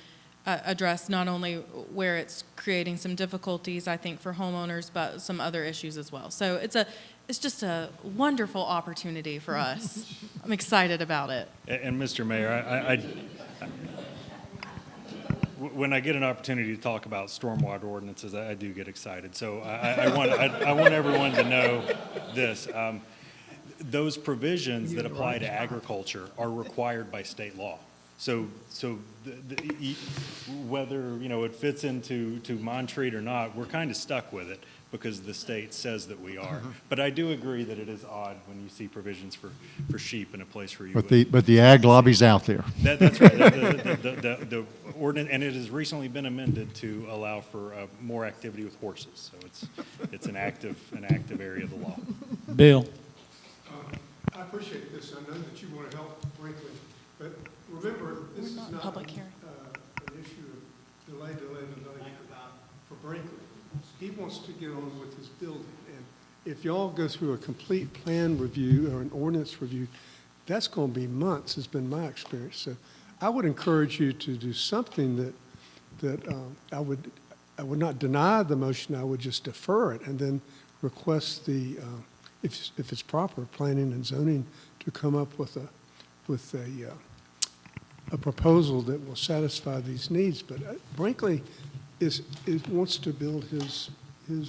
address not only where it's creating some difficulties, I think, for homeowners, but some other issues as well. So it's just a wonderful opportunity for us. I'm excited about it. And Mr. Mayor, when I get an opportunity to talk about stormwater ordinances, I do get excited. So I want everyone to know this. Those provisions that apply to agriculture are required by state law. So whether it fits into Montreat or not, we're kind of stuck with it because the state says that we are. But I do agree that it is odd when you see provisions for sheep in a place where you. But the ag lobby's out there. That's right. The ordinance, and it has recently been amended to allow for more activity with horses. So it's an active area of the law. Bill. I appreciate this. I know that you want to help Brinkley, but remember, this is not public hearing. An issue of delay for Brinkley. He wants to get on with his building, and if y'all go through a complete plan review or an ordinance review, that's going to be months, has been my experience. So I would encourage you to do something that I would not deny the motion, I would just defer it and then request the if it's proper, Planning and Zoning to come up with a proposal that will satisfy these needs. But Brinkley wants to build his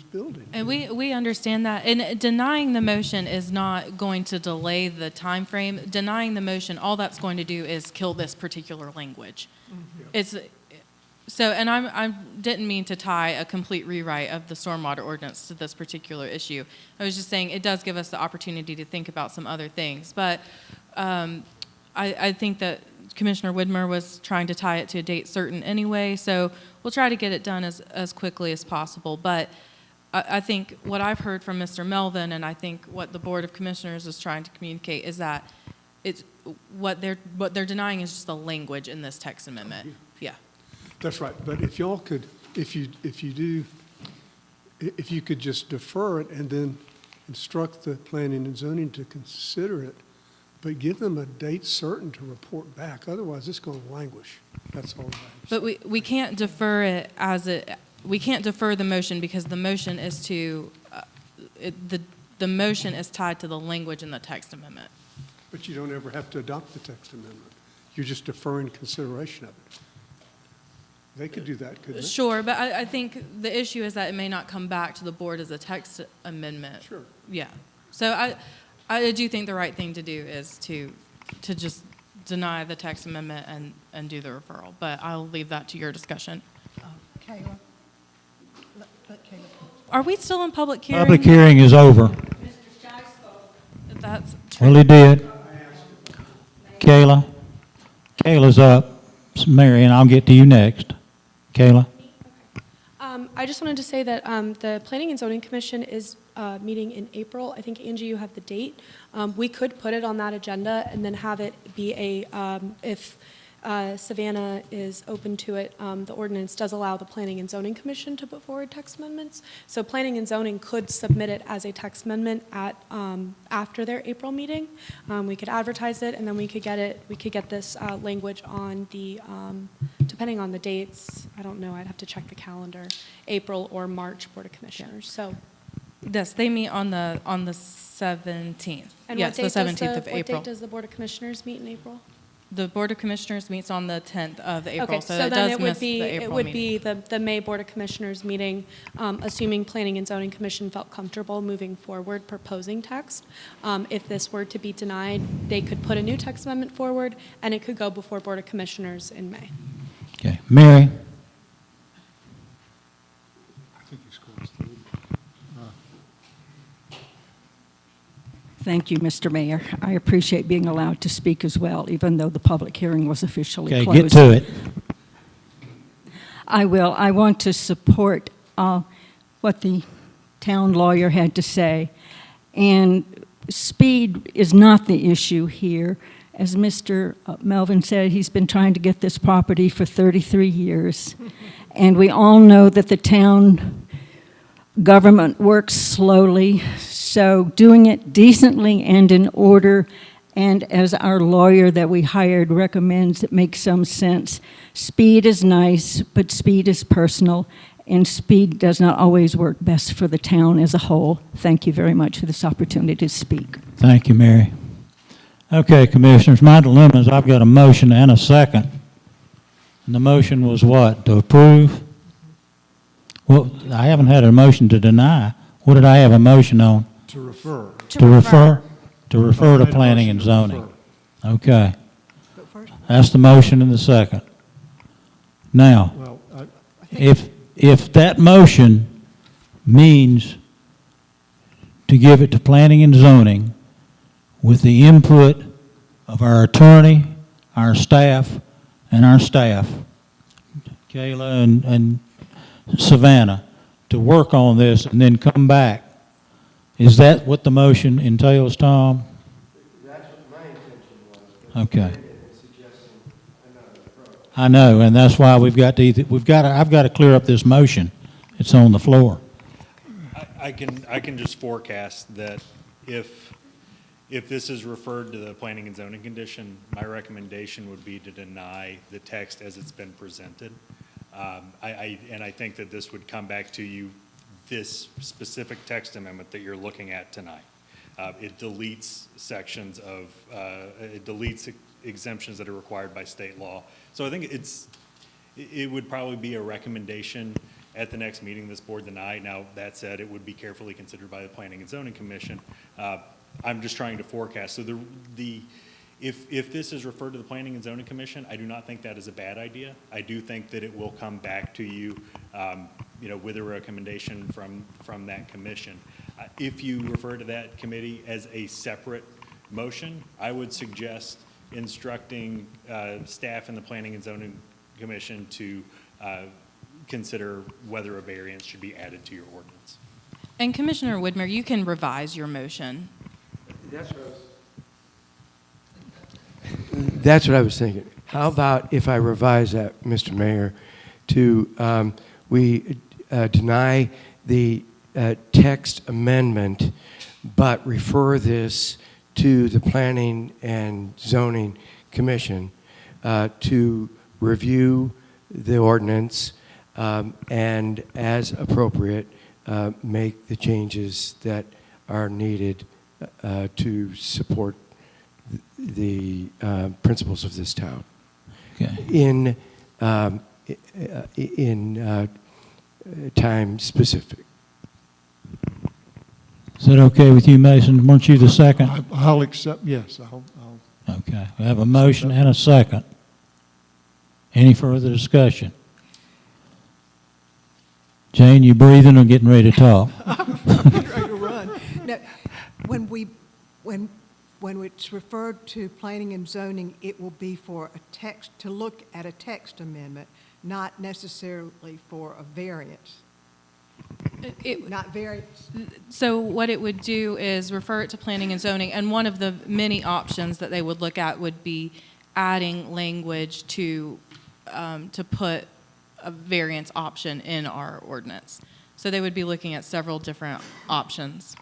building. And we understand that. And denying the motion is not going to delay the time frame. Denying the motion, all that's going to do is kill this particular language. Mm-hmm. So, and I didn't mean to tie a complete rewrite of the stormwater ordinance to this particular issue. I was just saying it does give us the opportunity to think about some other things. But I think that Commissioner Widmer was trying to tie it to a date certain anyway, so we'll try to get it done as quickly as possible. But I think what I've heard from Mr. Melvin, and I think what the Board of Commissioners is trying to communicate, is that it's what they're denying is just the language in this text amendment. Yeah. That's right. But if y'all could, if you could just defer it and then instruct the Planning and Zoning to consider it, but give them a date certain to report back. Otherwise, it's going to languish. That's all. But we can't defer it we can't defer the motion because the motion is to the motion is tied to the language in the text amendment. But you don't ever have to adopt the text amendment. You're just deferring consideration of it. They could do that, couldn't they? Sure, but I think the issue is that it may not come back to the board as a text amendment. Sure. Yeah. So I do think the right thing to do is to just deny the text amendment and do the referral. But I'll leave that to your discussion. Kayla. Are we still in public hearing? Public hearing is over. That's Well, he did. Kayla's up. Mary, and I'll get to you next. Kayla? I just wanted to say that the Planning and Zoning Commission is meeting in April. I think, Angie, you have the date. We could put it on that agenda and then have it be if Savannah is open to it, the ordinance does allow the Planning and Zoning Commission to put forward text amendments. So Planning and Zoning could submit it as a text amendment at after their April meeting. We could advertise it, and then we could get this language on the, depending on the dates, I don't know, I'd have to check the calendar, April or March Board of Commissioners. So. Yes, they meet on the 17th. And yes, the 17th of April. What date does the Board of Commissioners meet in April? The Board of Commissioners meets on the 10th of April, Okay, so so it then does it miss would be, the April it would meeting. be the May Board of Commissioners meeting, assuming Planning and Zoning Commission felt comfortable moving forward proposing text. If this were to be denied, they could put a new text amendment forward, and it could go before Board of Commissioners in May. Okay. Mary? Thank you, Mr. Mayor. I appreciate being allowed to speak as well, even though the public hearing was officially Okay, closed. get to it. I will. I want to support what the town lawyer had to say. And speed is not the issue here. As Mr. Melvin said, he's been trying to get this property for 33 years. And we all know that the town government works slowly, so doing it decently and in order, and as our lawyer that we hired recommends, it makes some sense. Speed is nice, but speed is personal, and speed does not always work best for the town as a whole. Thank you very much for this opportunity to speak. Thank you, Mary. Okay, Commissioners, my dilemma is I've got a motion and a second. And the motion was what? To approve? Well, I haven't had a motion to deny. What did I have a motion on? To refer. To refer? To refer to planning and zoning. Okay. That's the motion and the second. Now, Well, if that motion means to give it to planning and zoning with the input of our attorney, our staff, Kayla and Savannah, to work on this and then come back. Is that what the motion entails, Tom? That's what my intention was. Okay. I know, and that's why I've got to clear up this motion. It's on the floor. I can just forecast that if this is referred to the Planning and Zoning Commission, my recommendation would be to deny the text as it's been presented. And I think that this would come back to you, this specific text amendment that you're looking at tonight. It deletes sections of, it deletes exemptions that are required by state law. So I think it would probably be a recommendation at the next meeting this board tonight. Now, that said, it would be carefully considered by the Planning and Zoning Commission. I'm just trying to forecast. So if this is referred to the Planning and Zoning Commission, I do not think that is a bad idea. I do think that it will come back to you, with a recommendation from that commission. If you refer to that committee as a separate motion, I would suggest instructing staff in the Planning and Zoning Commission to consider whether a variance should be added to your ordinance. And Commissioner Whitmer, you can revise your motion. That's what I was thinking. How about if I revise that, Mr. Mayor, to we deny the text amendment, but refer this to the Planning and Zoning Commission to review the ordinance and, as appropriate, make the changes that are needed to support the principles of this town. Okay. In time specific. Is that okay with you, Mason? Weren't you the second? I'll accept, yes, I'll. Okay. We have a motion and a second. Any further discussion? Jane, you breathing or getting ready to talk? I'm ready to run. No, when when it's referred to planning and zoning, it will be for a text, to look at a text amendment, not necessarily for a variance. Not variance. So what it would do is refer it to planning and zoning, and one of the many options that they would look at would be adding language to put a variance option in our ordinance. So they would be looking at several different options.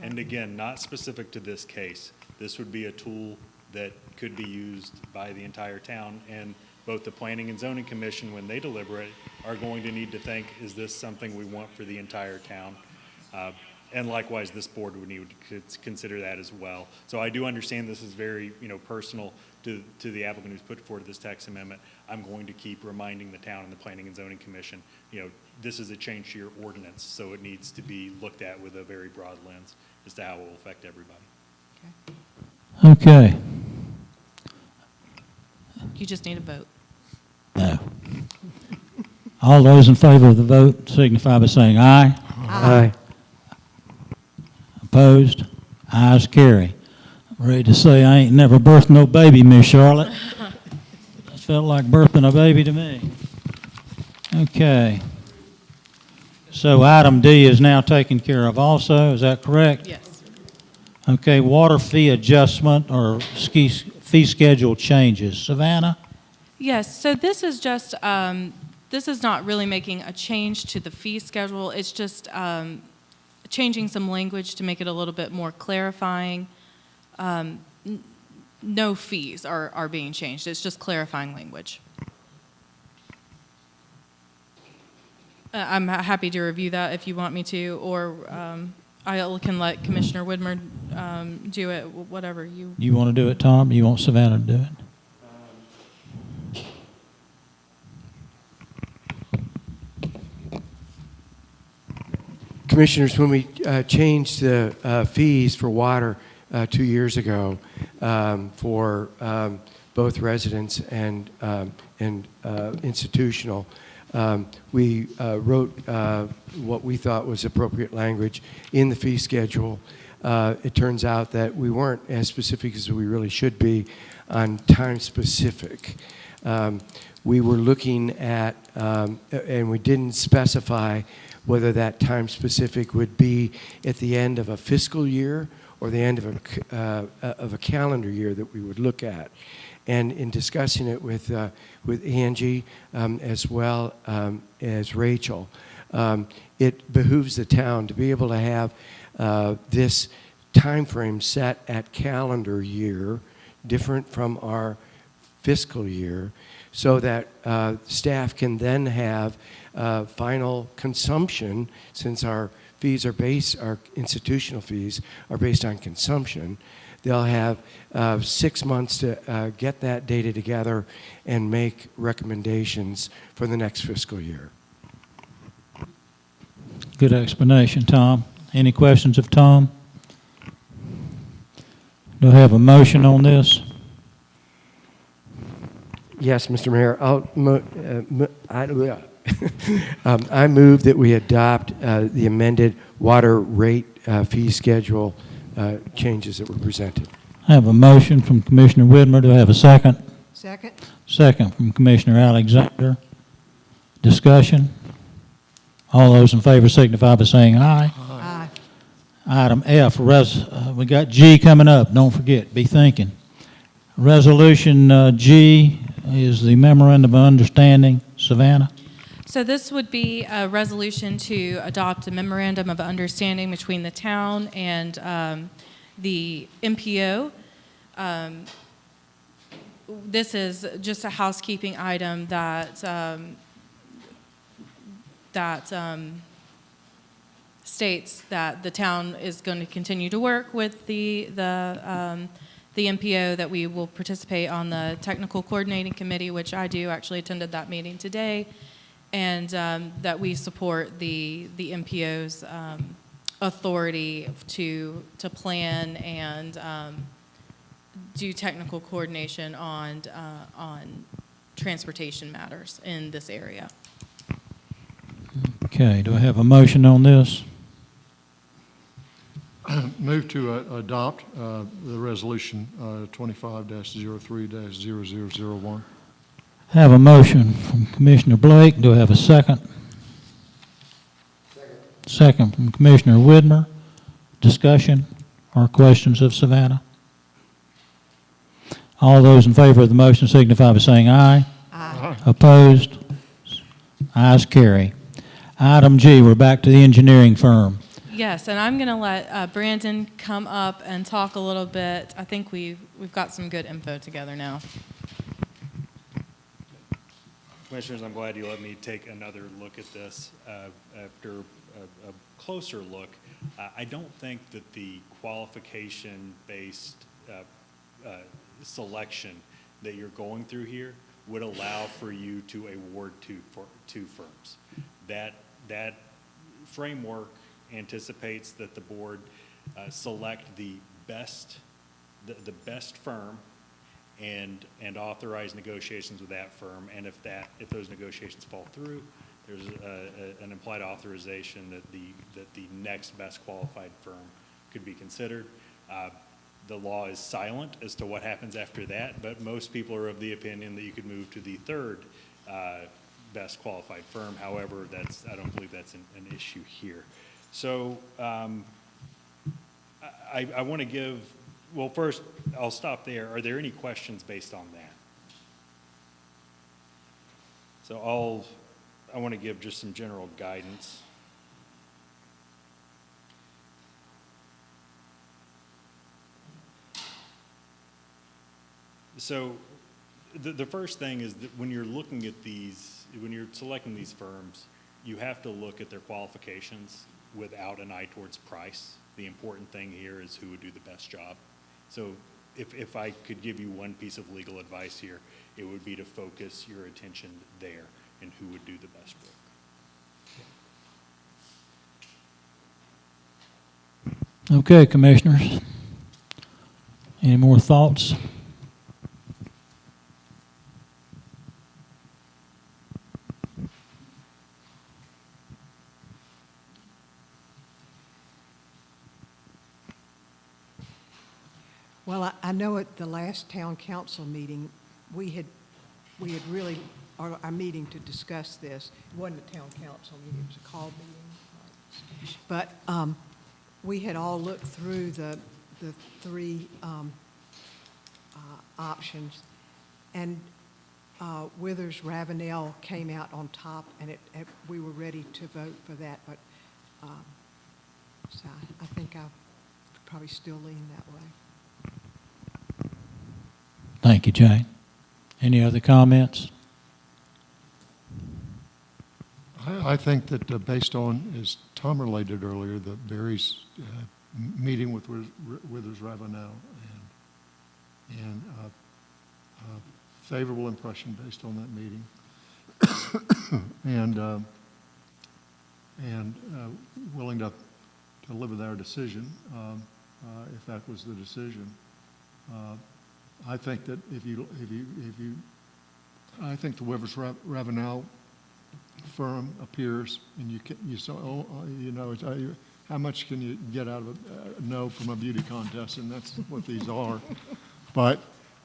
And again, not specific to this case. This would be a tool that could be used by the entire town, and both the Planning and Zoning Commission, when they deliberate, are going to need to think, is this something we want for the entire town? And likewise, this board would need to consider that as well. So I do understand this is very, personal to the applicant who's put forward this text amendment. I'm going to keep reminding the town and the Planning and Zoning Commission, this is a change to your ordinance, so it needs to be looked at with a very broad lens as to how it will affect everybody. Okay. You just need a vote. No. All those in favor of the vote signify by saying aye. Aye. Opposed? Ayes carry. I'm ready to say I ain't never birthed no baby, Miss Charlotte. That felt like birthing a baby to me. Okay. So item D is now taken care of also, is that correct? Yes. Okay, water fee adjustment or fee schedule changes. Savannah? Yes, so this is just, this is not really making a change to the fee schedule. It's just changing some language to make it a little bit more clarifying. No fees are being changed. It's just clarifying language. I'm happy to review that if you want me to, or I can let Commissioner Widmer do it, whatever you. You want to do it, Tom? You want Savannah to do it? Commissioners, when we changed the fees for water 2 years ago for both residents and institutional, we wrote what we thought was appropriate language in the fee schedule. It turns out that we weren't as specific as we really should be on time specific. We were looking at, and we didn't specify whether that time specific would be at the end of a fiscal year or the end of a calendar year that we would look at. And in discussing it with Angie as well as Rachel, it behooves the town to be able to have this time frame set at calendar year, different from our fiscal year, so that staff can then have final consumption, since our fees are based, our institutional fees are based on consumption. They'll have 6 months to get that data together and make recommendations for the next fiscal year. Good explanation, Tom. Any questions of Tom? Do I have a motion on this? Yes, Mr. Mayor. I move that we adopt the amended water rate fee schedule changes that were presented. I have a motion from Commissioner Widmer. Do I have a second? Second. Second from Commissioner Alexander. Discussion? All those in favor signify by saying aye. Aye. Item F, we got G coming up. Don't forget, be thinking. Resolution G is the Memorandum of Understanding. Savannah? So this would be a resolution to adopt a memorandum of understanding between the town and the MPO. This is just a housekeeping item that states that the town is going to continue to work with the MPO, that we will participate on the technical coordinating committee, which I do. Actually attended that meeting today. And that we support the MPO's authority to plan and do technical coordination on transportation matters in this area. Okay, do I have a motion on this? Move to adopt the resolution 25-03-0001. Have a motion from Commissioner Blake. Do I have a second? Second from Commissioner Widmer. Discussion or questions of Savannah? All those in favor of the motion signify by saying aye. Aye. Opposed? Ayes carry. Item G, we're back to the engineering firm. Yes, and I'm going to let Brandon come up and talk a little bit. I think we've got some good info together now. Commissioners, I'm glad you let me take another look at this. After a closer look, I don't think that the qualification-based selection that you're going through here would allow for you to award two firms. That framework anticipates that the board select the best firm and authorize negotiations with that firm. And if those negotiations fall through, there's an implied authorization that the next best qualified firm could be considered. The law is silent as to what happens after that, but most people are of the opinion that you could move to the third best qualified firm. However, I don't believe that's an issue here. So I want to give, well, first, I'll stop there. Are there any questions based on that? So I want to give just some general guidance. So the first thing is that when you're looking at when you're selecting these firms, you have to look at their qualifications without an eye towards price. The important thing here is who would do the best job. So if I could give you one piece of legal advice here, it would be to focus your attention there and who would do the best work. Okay, commissioners. Any more thoughts? Well, I know at the last town council meeting, we had really, our meeting to discuss this, it wasn't a town council meeting, it was a call meeting. But we had all looked through the three options, and Withers Ravenel came out on top, and we were ready to vote for that, but so I think I could probably still lean that way. Thank you, Jane. Any other comments? I think that based on, as Tom related earlier, the Barry's meeting with Withers Ravenel and favorable impression based on that meeting, and willing to live with our decision if that was the decision. I think that I think the Withers Ravenel firm appears, and you saw, you know, how much can you get out of a no from a beauty contest, and that's what these are. But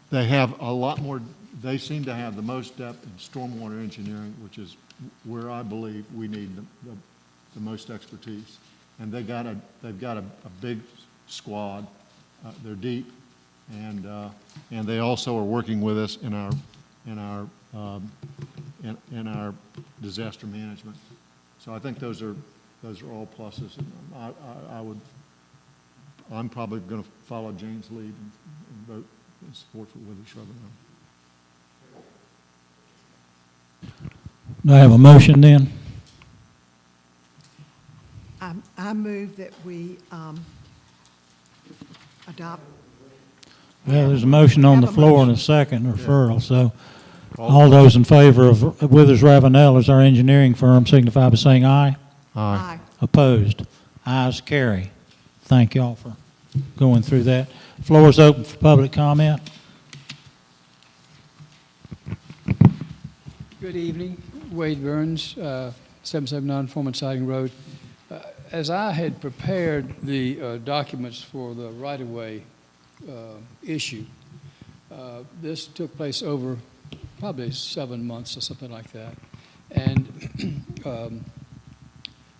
they have a lot more. They seem to have the most depth in stormwater engineering, which is where I believe we need the most expertise. And they've got a big squad. They're deep. And they also are working with us in our disaster management. So I think those are all pluses. And I'm probably going to follow Jane's lead and vote in support for Withers Ravenel. Do I have a motion then? I move that we adopt. Well, there's a motion on the floor and a second referral, so all those in favor of Withers Ravenel as our engineering firm signify by saying aye. Aye. Opposed? Ayes carry. Thank you all for going through that. Floor is open for public comment. Good evening. Wade Burns, 779 Foreman Siding Road. as I had prepared the documents for the right-of-way issue, this took place over probably 7 months or something like that. And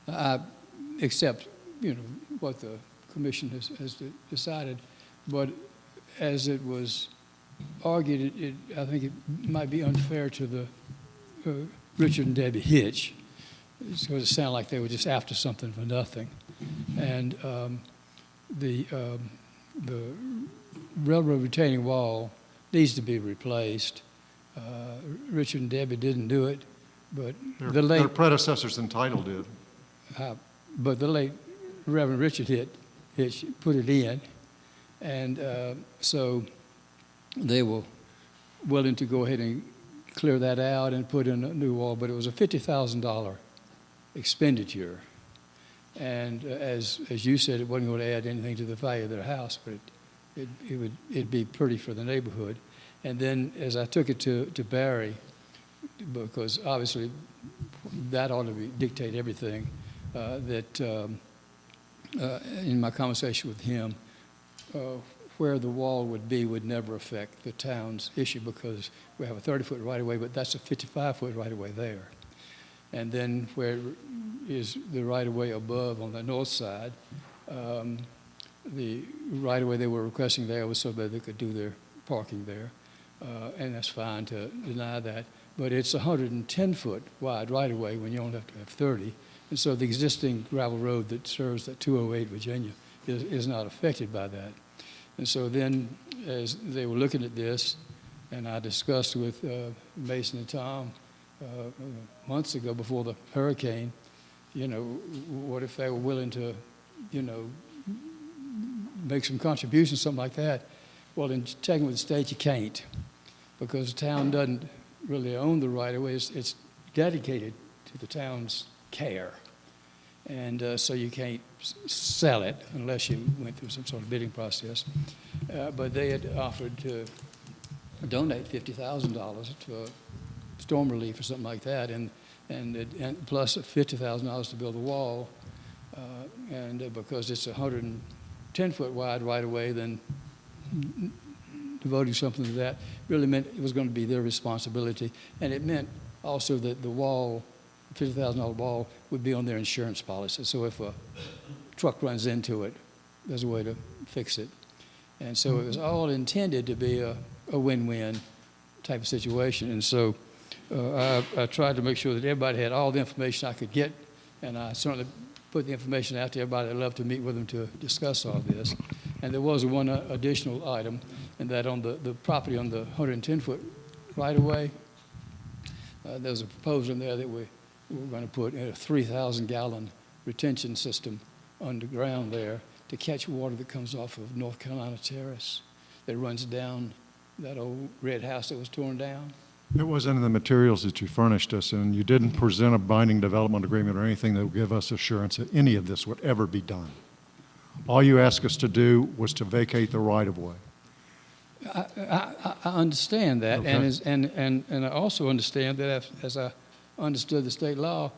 I accept, what the commission has decided, but as it was argued, I think it might be unfair to the Richard and Debbie Hitch. It's going to sound like they were just after something for nothing. And the railroad retaining wall needs to be replaced. Richard and Debbie didn't do it, but Their predecessors in title did. But the late Reverend Richard Hitch put it in, and so they were willing to go ahead and clear that out and put in a new wall, but it was a $50,000 expenditure. And as you said, it wasn't going to add anything to the value of their house, but it'd be pretty for the neighborhood. And then as I took it to Barry, because obviously that ought to dictate everything, in my conversation with him, where the wall would be would never affect the town's issue because we have a 30-foot right-of-way, but that's a 55-foot right-of-way there. And then where is the right-of-way above on the north side, the right-of-way they were requesting there was so that they could do their parking there. And that's fine to deny that. But it's a 110-foot wide right-of-way when you only have to have 30. And so the existing gravel road that serves that 208 Virginia is not affected by that. And so then as they were looking at this, and I discussed with Mason and Tom months ago before the hurricane, what if they were willing to, make some contributions, something like that. Well, in checking with the state, you can't, because the town doesn't really own the right-of-way. It's dedicated to the town's care. And so you can't sell it unless you went through some sort of bidding process. But they had offered to donate $50,000 to storm relief or something like that, and plus $50,000 to build a wall. And because it's a 110-foot wide right-of-way, then devoting something to that really meant it was going to be their responsibility. And it meant also that the wall, $50,000 wall, would be on their insurance policy. So if a truck runs into it, there's a way to fix it. And so it was all intended to be a win-win type of situation. And so I tried to make sure that everybody had all the information I could get, and I certainly put the information out to everybody. I'd love to meet with them to discuss all this. And there was one additional item, and that on the property on the 110-foot right-of-way, there was a proposal in there that we were going to put in a 3,000-gallon retention system underground there to catch water that comes off of North Carolina Terrace that runs down that old red house that was torn down. It wasn't in the materials that you furnished us, and you didn't present a binding development agreement or anything that would give us assurance that any of this would ever be done. All you asked us to do was to vacate the right-of-way. I understand that, Okay. and I also understand that as I understood the state law,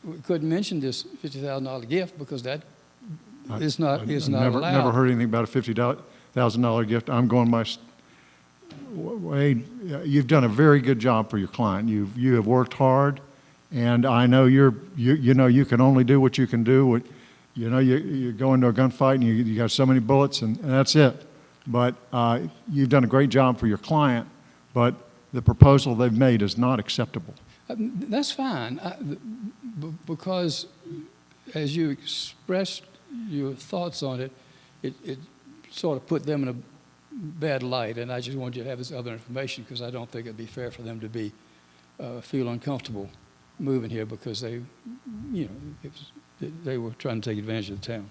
we couldn't mention this $50,000 gift because that is not allowed. Never heard anything about a $50,000 gift. I'm going by Wade. You've done a very good job for your client. You have worked hard, and I know you can only do what you can do. You go into a gunfight and you got so many bullets and that's it. But you've done a great job for your client, but the proposal they've made is not acceptable. That's fine, because as you expressed your thoughts on it, it sort of put them in a bad light, and I just wanted you to have this other information because I don't think it'd be fair for them to feel uncomfortable moving here because they were trying to take advantage of the town.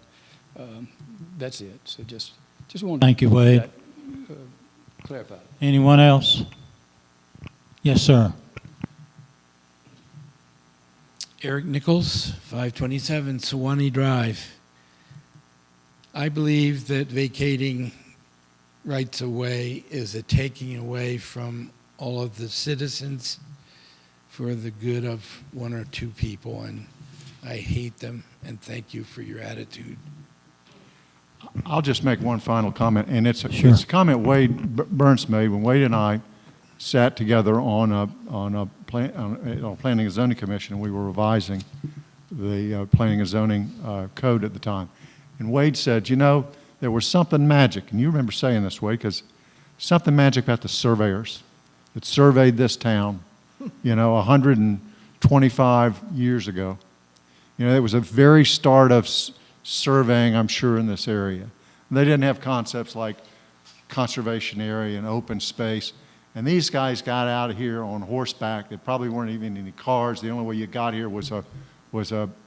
That's it. So just wanted Thank to you, Wade. clarify. Anyone else? Yes, sir. Eric Nichols, 527 Sewanee Drive. I believe that vacating rights of way is a taking away from all of the citizens for the good of one or two people. And I hate them, and thank you for your attitude. I'll just make one final comment, and it's a, Sure. it's a comment Wade Burns made when Wade and I sat together on a Planning and Zoning Commission. We were revising the Planning and Zoning code at the time. And Wade said, you know, there was something magic, and you remember saying this, Wade, because something magic about the surveyors that surveyed this town, you know, 125 years ago. You know, it was a very start of surveying, I'm sure, in this area. They didn't have concepts like conservation area and open space. And these guys got out of here on horseback. There probably weren't even any cars. The only way you got here was a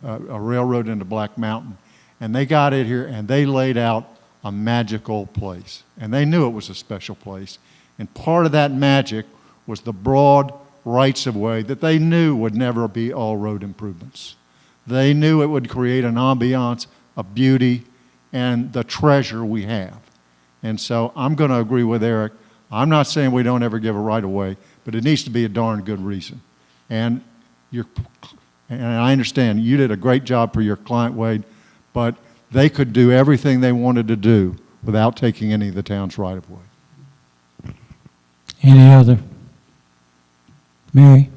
railroad into Black Mountain. And they got it here and they laid out a magical place. And they knew it was a special place. And part of that magic was the broad rights of way that they knew would never be all road improvements. They knew it would create an ambiance, a beauty, and the treasure we have. And so I'm going to agree with Eric. I'm not saying we don't ever give a right of way, but it needs to be a darn good reason. And I understand you did a great job for your client, Wade, but they could do everything they wanted to do without taking any of the town's right of way. Any other? Mary?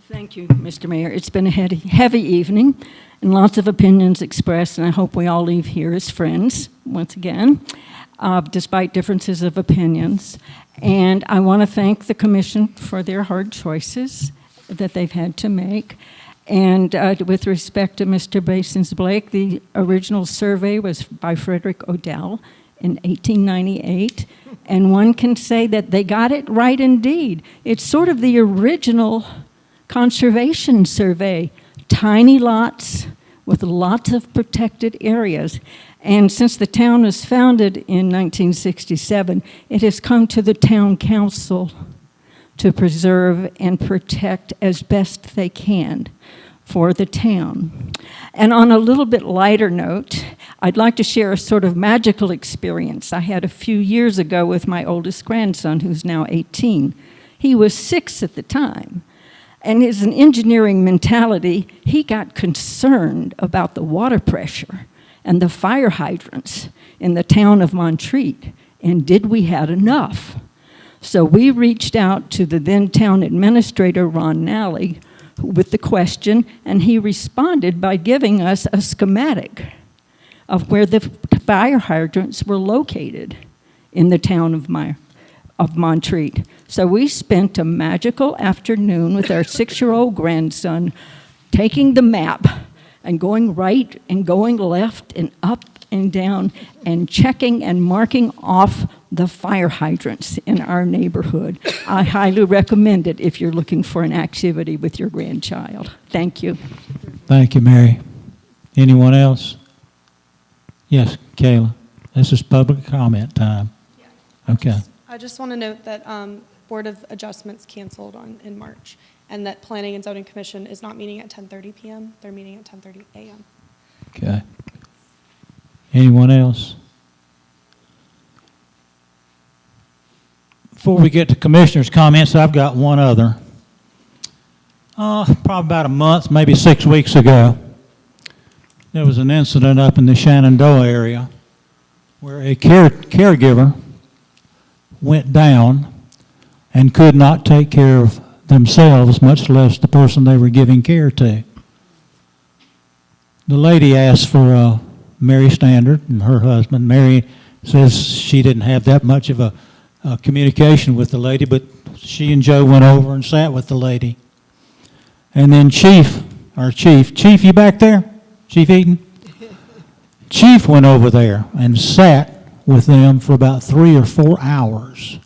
Thank you, Mr. Mayor. It's been a heavy evening and lots of opinions expressed, and I hope we all leave here as friends once again, despite differences of opinions. And I want to thank the Commission for their hard choices that they've had to make. And with respect to Mr. Basins Blake, the original survey was by Frederick Odell in 1898, and one can say that they got it right indeed. It's sort of the original conservation survey, tiny lots with lots of protected areas. And since the town was founded in 1967, it has come to the town council to preserve and protect as best they can for the town. And on a little bit lighter note, I'd like to share a sort of magical experience I had a few years ago with my oldest grandson, who's now 18. He was 6 at the time. And as an engineering mentality, he got concerned about the water pressure and the fire hydrants in the town of Montreat, and did we have enough? So we reached out to the then town administrator, Ron Nally, with the question, and he responded by giving us a schematic of where the fire hydrants were located in the town of Montreat. So we spent a magical afternoon with our 6-year-old grandson taking the map and going right and going left and up and down and checking and marking off the fire hydrants in our neighborhood. I highly recommend it if you're looking for an activity with your grandchild. Thank you. Thank you, Mary. Anyone else? Yes, Kayla. This is public comment time. Okay. I just want to note that Board of Adjustments canceled in March, and that Planning and Zoning Commission is not meeting at 10:30 p.m. They're meeting at 10:30 a.m. Okay. Anyone else? Before we get to commissioners' comments, I've got one other. Probably about a month, maybe 6 weeks ago, there was an incident up in the Shenandoah area where a caregiver went down and could not take care of themselves, much less the person they were giving care to. The lady asked for Mary Standard and her husband. Mary says she didn't have that much of a communication with the lady, but she and Joe went over and sat with the lady. And then Chief, you back there? Chief Eaton? Chief went over there and sat with them for about 3 or 4 hours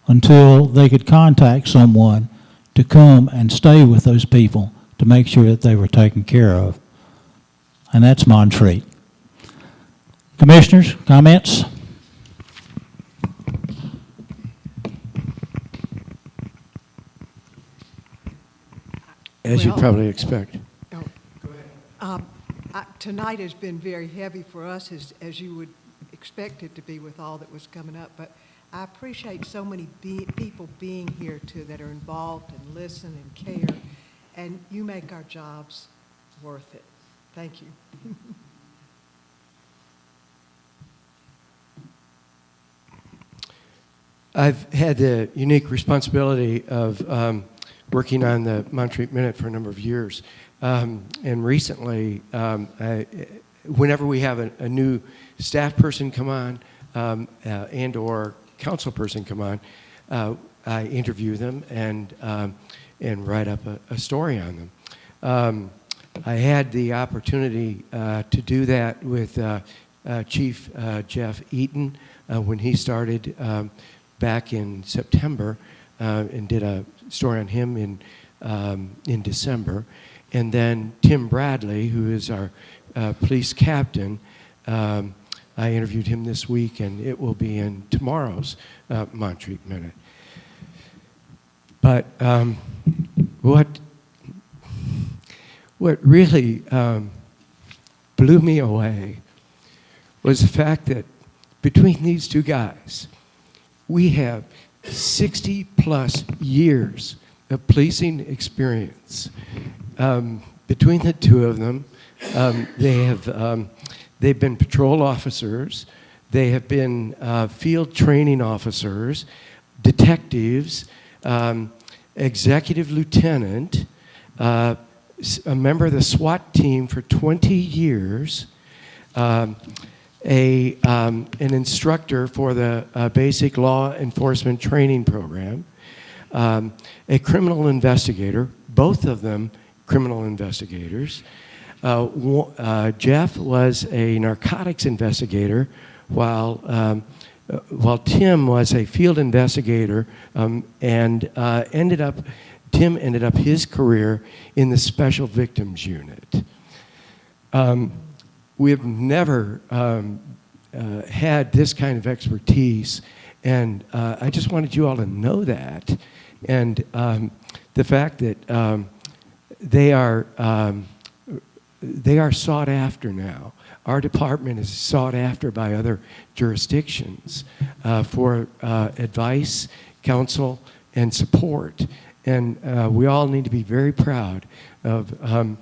until they could contact someone to come and stay with those people to make sure that they were taken care of. And that's Montreat. Commissioners, comments? As you'd probably expect. Tonight has been very heavy for us, as you would expect it to be with all that was coming up, but I appreciate so many people being here too that are involved and listen and care. and you make our jobs worth it. Thank you. I've had the unique responsibility of working on the Montreat Minute for a number of years. And recently, whenever we have a new staff person come on and or council person come on, I interview them and write up a story on them. I had the opportunity to do that with Chief Jeff Eaton when he started back in September and did a story on him in December. And then Tim Bradley, who is our police captain, I interviewed him this week, and it will be in tomorrow's Montreat Minute. But what really blew me away was the fact that between these two guys, we have 60-plus years of policing experience. Between the two of them, they've been patrol officers, they have been field training officers, detectives, executive lieutenant, a member of the SWAT team for 20 years, an instructor for the basic law enforcement training program, a criminal investigator, both of them criminal investigators. Jeff was a narcotics investigator while Tim was a field investigator and Tim ended up his career in the Special Victims Unit. We have never had this kind of expertise, and I just wanted you all to know that. And the fact that they are sought after now. Our department is sought after by other jurisdictions for advice, counsel, and support. And we all need to be very proud of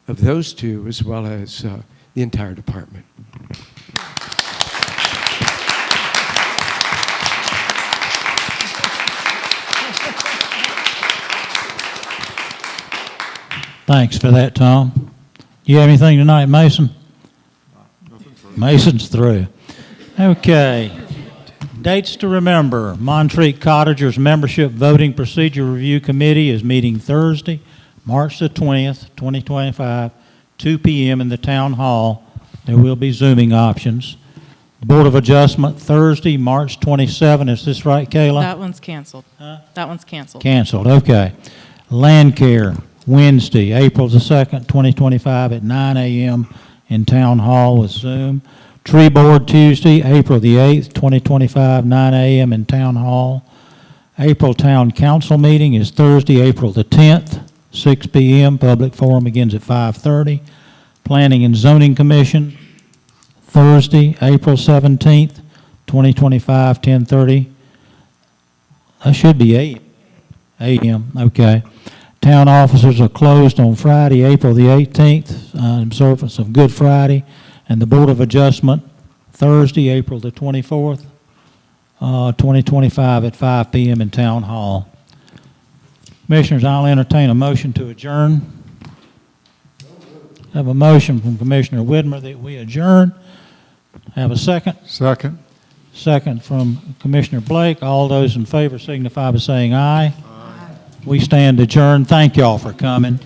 those two as well as the entire department. Thanks for that, Tom. You have anything tonight, Mason? Mason's through. Okay. Dates to remember. Montreat Cottagers Membership Voting Procedure Review Committee is meeting Thursday, March the 20th, 2025, 2 p.m. in the Town Hall. There will be Zooming options. Board of Adjustment, Thursday, March 27. Is this right, Kayla? That one's canceled. That one's canceled. Canceled, okay. Land Care, Wednesday, April the 2nd, 2025 at 9 a.m. in Town Hall with Zoom. Tree Board, Tuesday, April the 8th, 2025, 9 a.m. in Town Hall. April Town Council meeting is Thursday, April the 10th, 6 p.m. Public forum begins at 5:30. Planning and Zoning Commission, Thursday, April 17th, 2025, 10:30. That should be 8 a.m., okay. Town offices are closed on Friday, April the 18th, in observance of Good Friday, and the Board of Adjustment, Thursday, April the 24th, 2025 at 5 p.m. in Town Hall. Commissioners, I'll entertain a motion to adjourn. I have a motion from Commissioner Widmer that we adjourn. Have a second? Second. Second from Commissioner Blake. All those in favor signify by saying aye. We stand adjourned. Thank y'all for coming.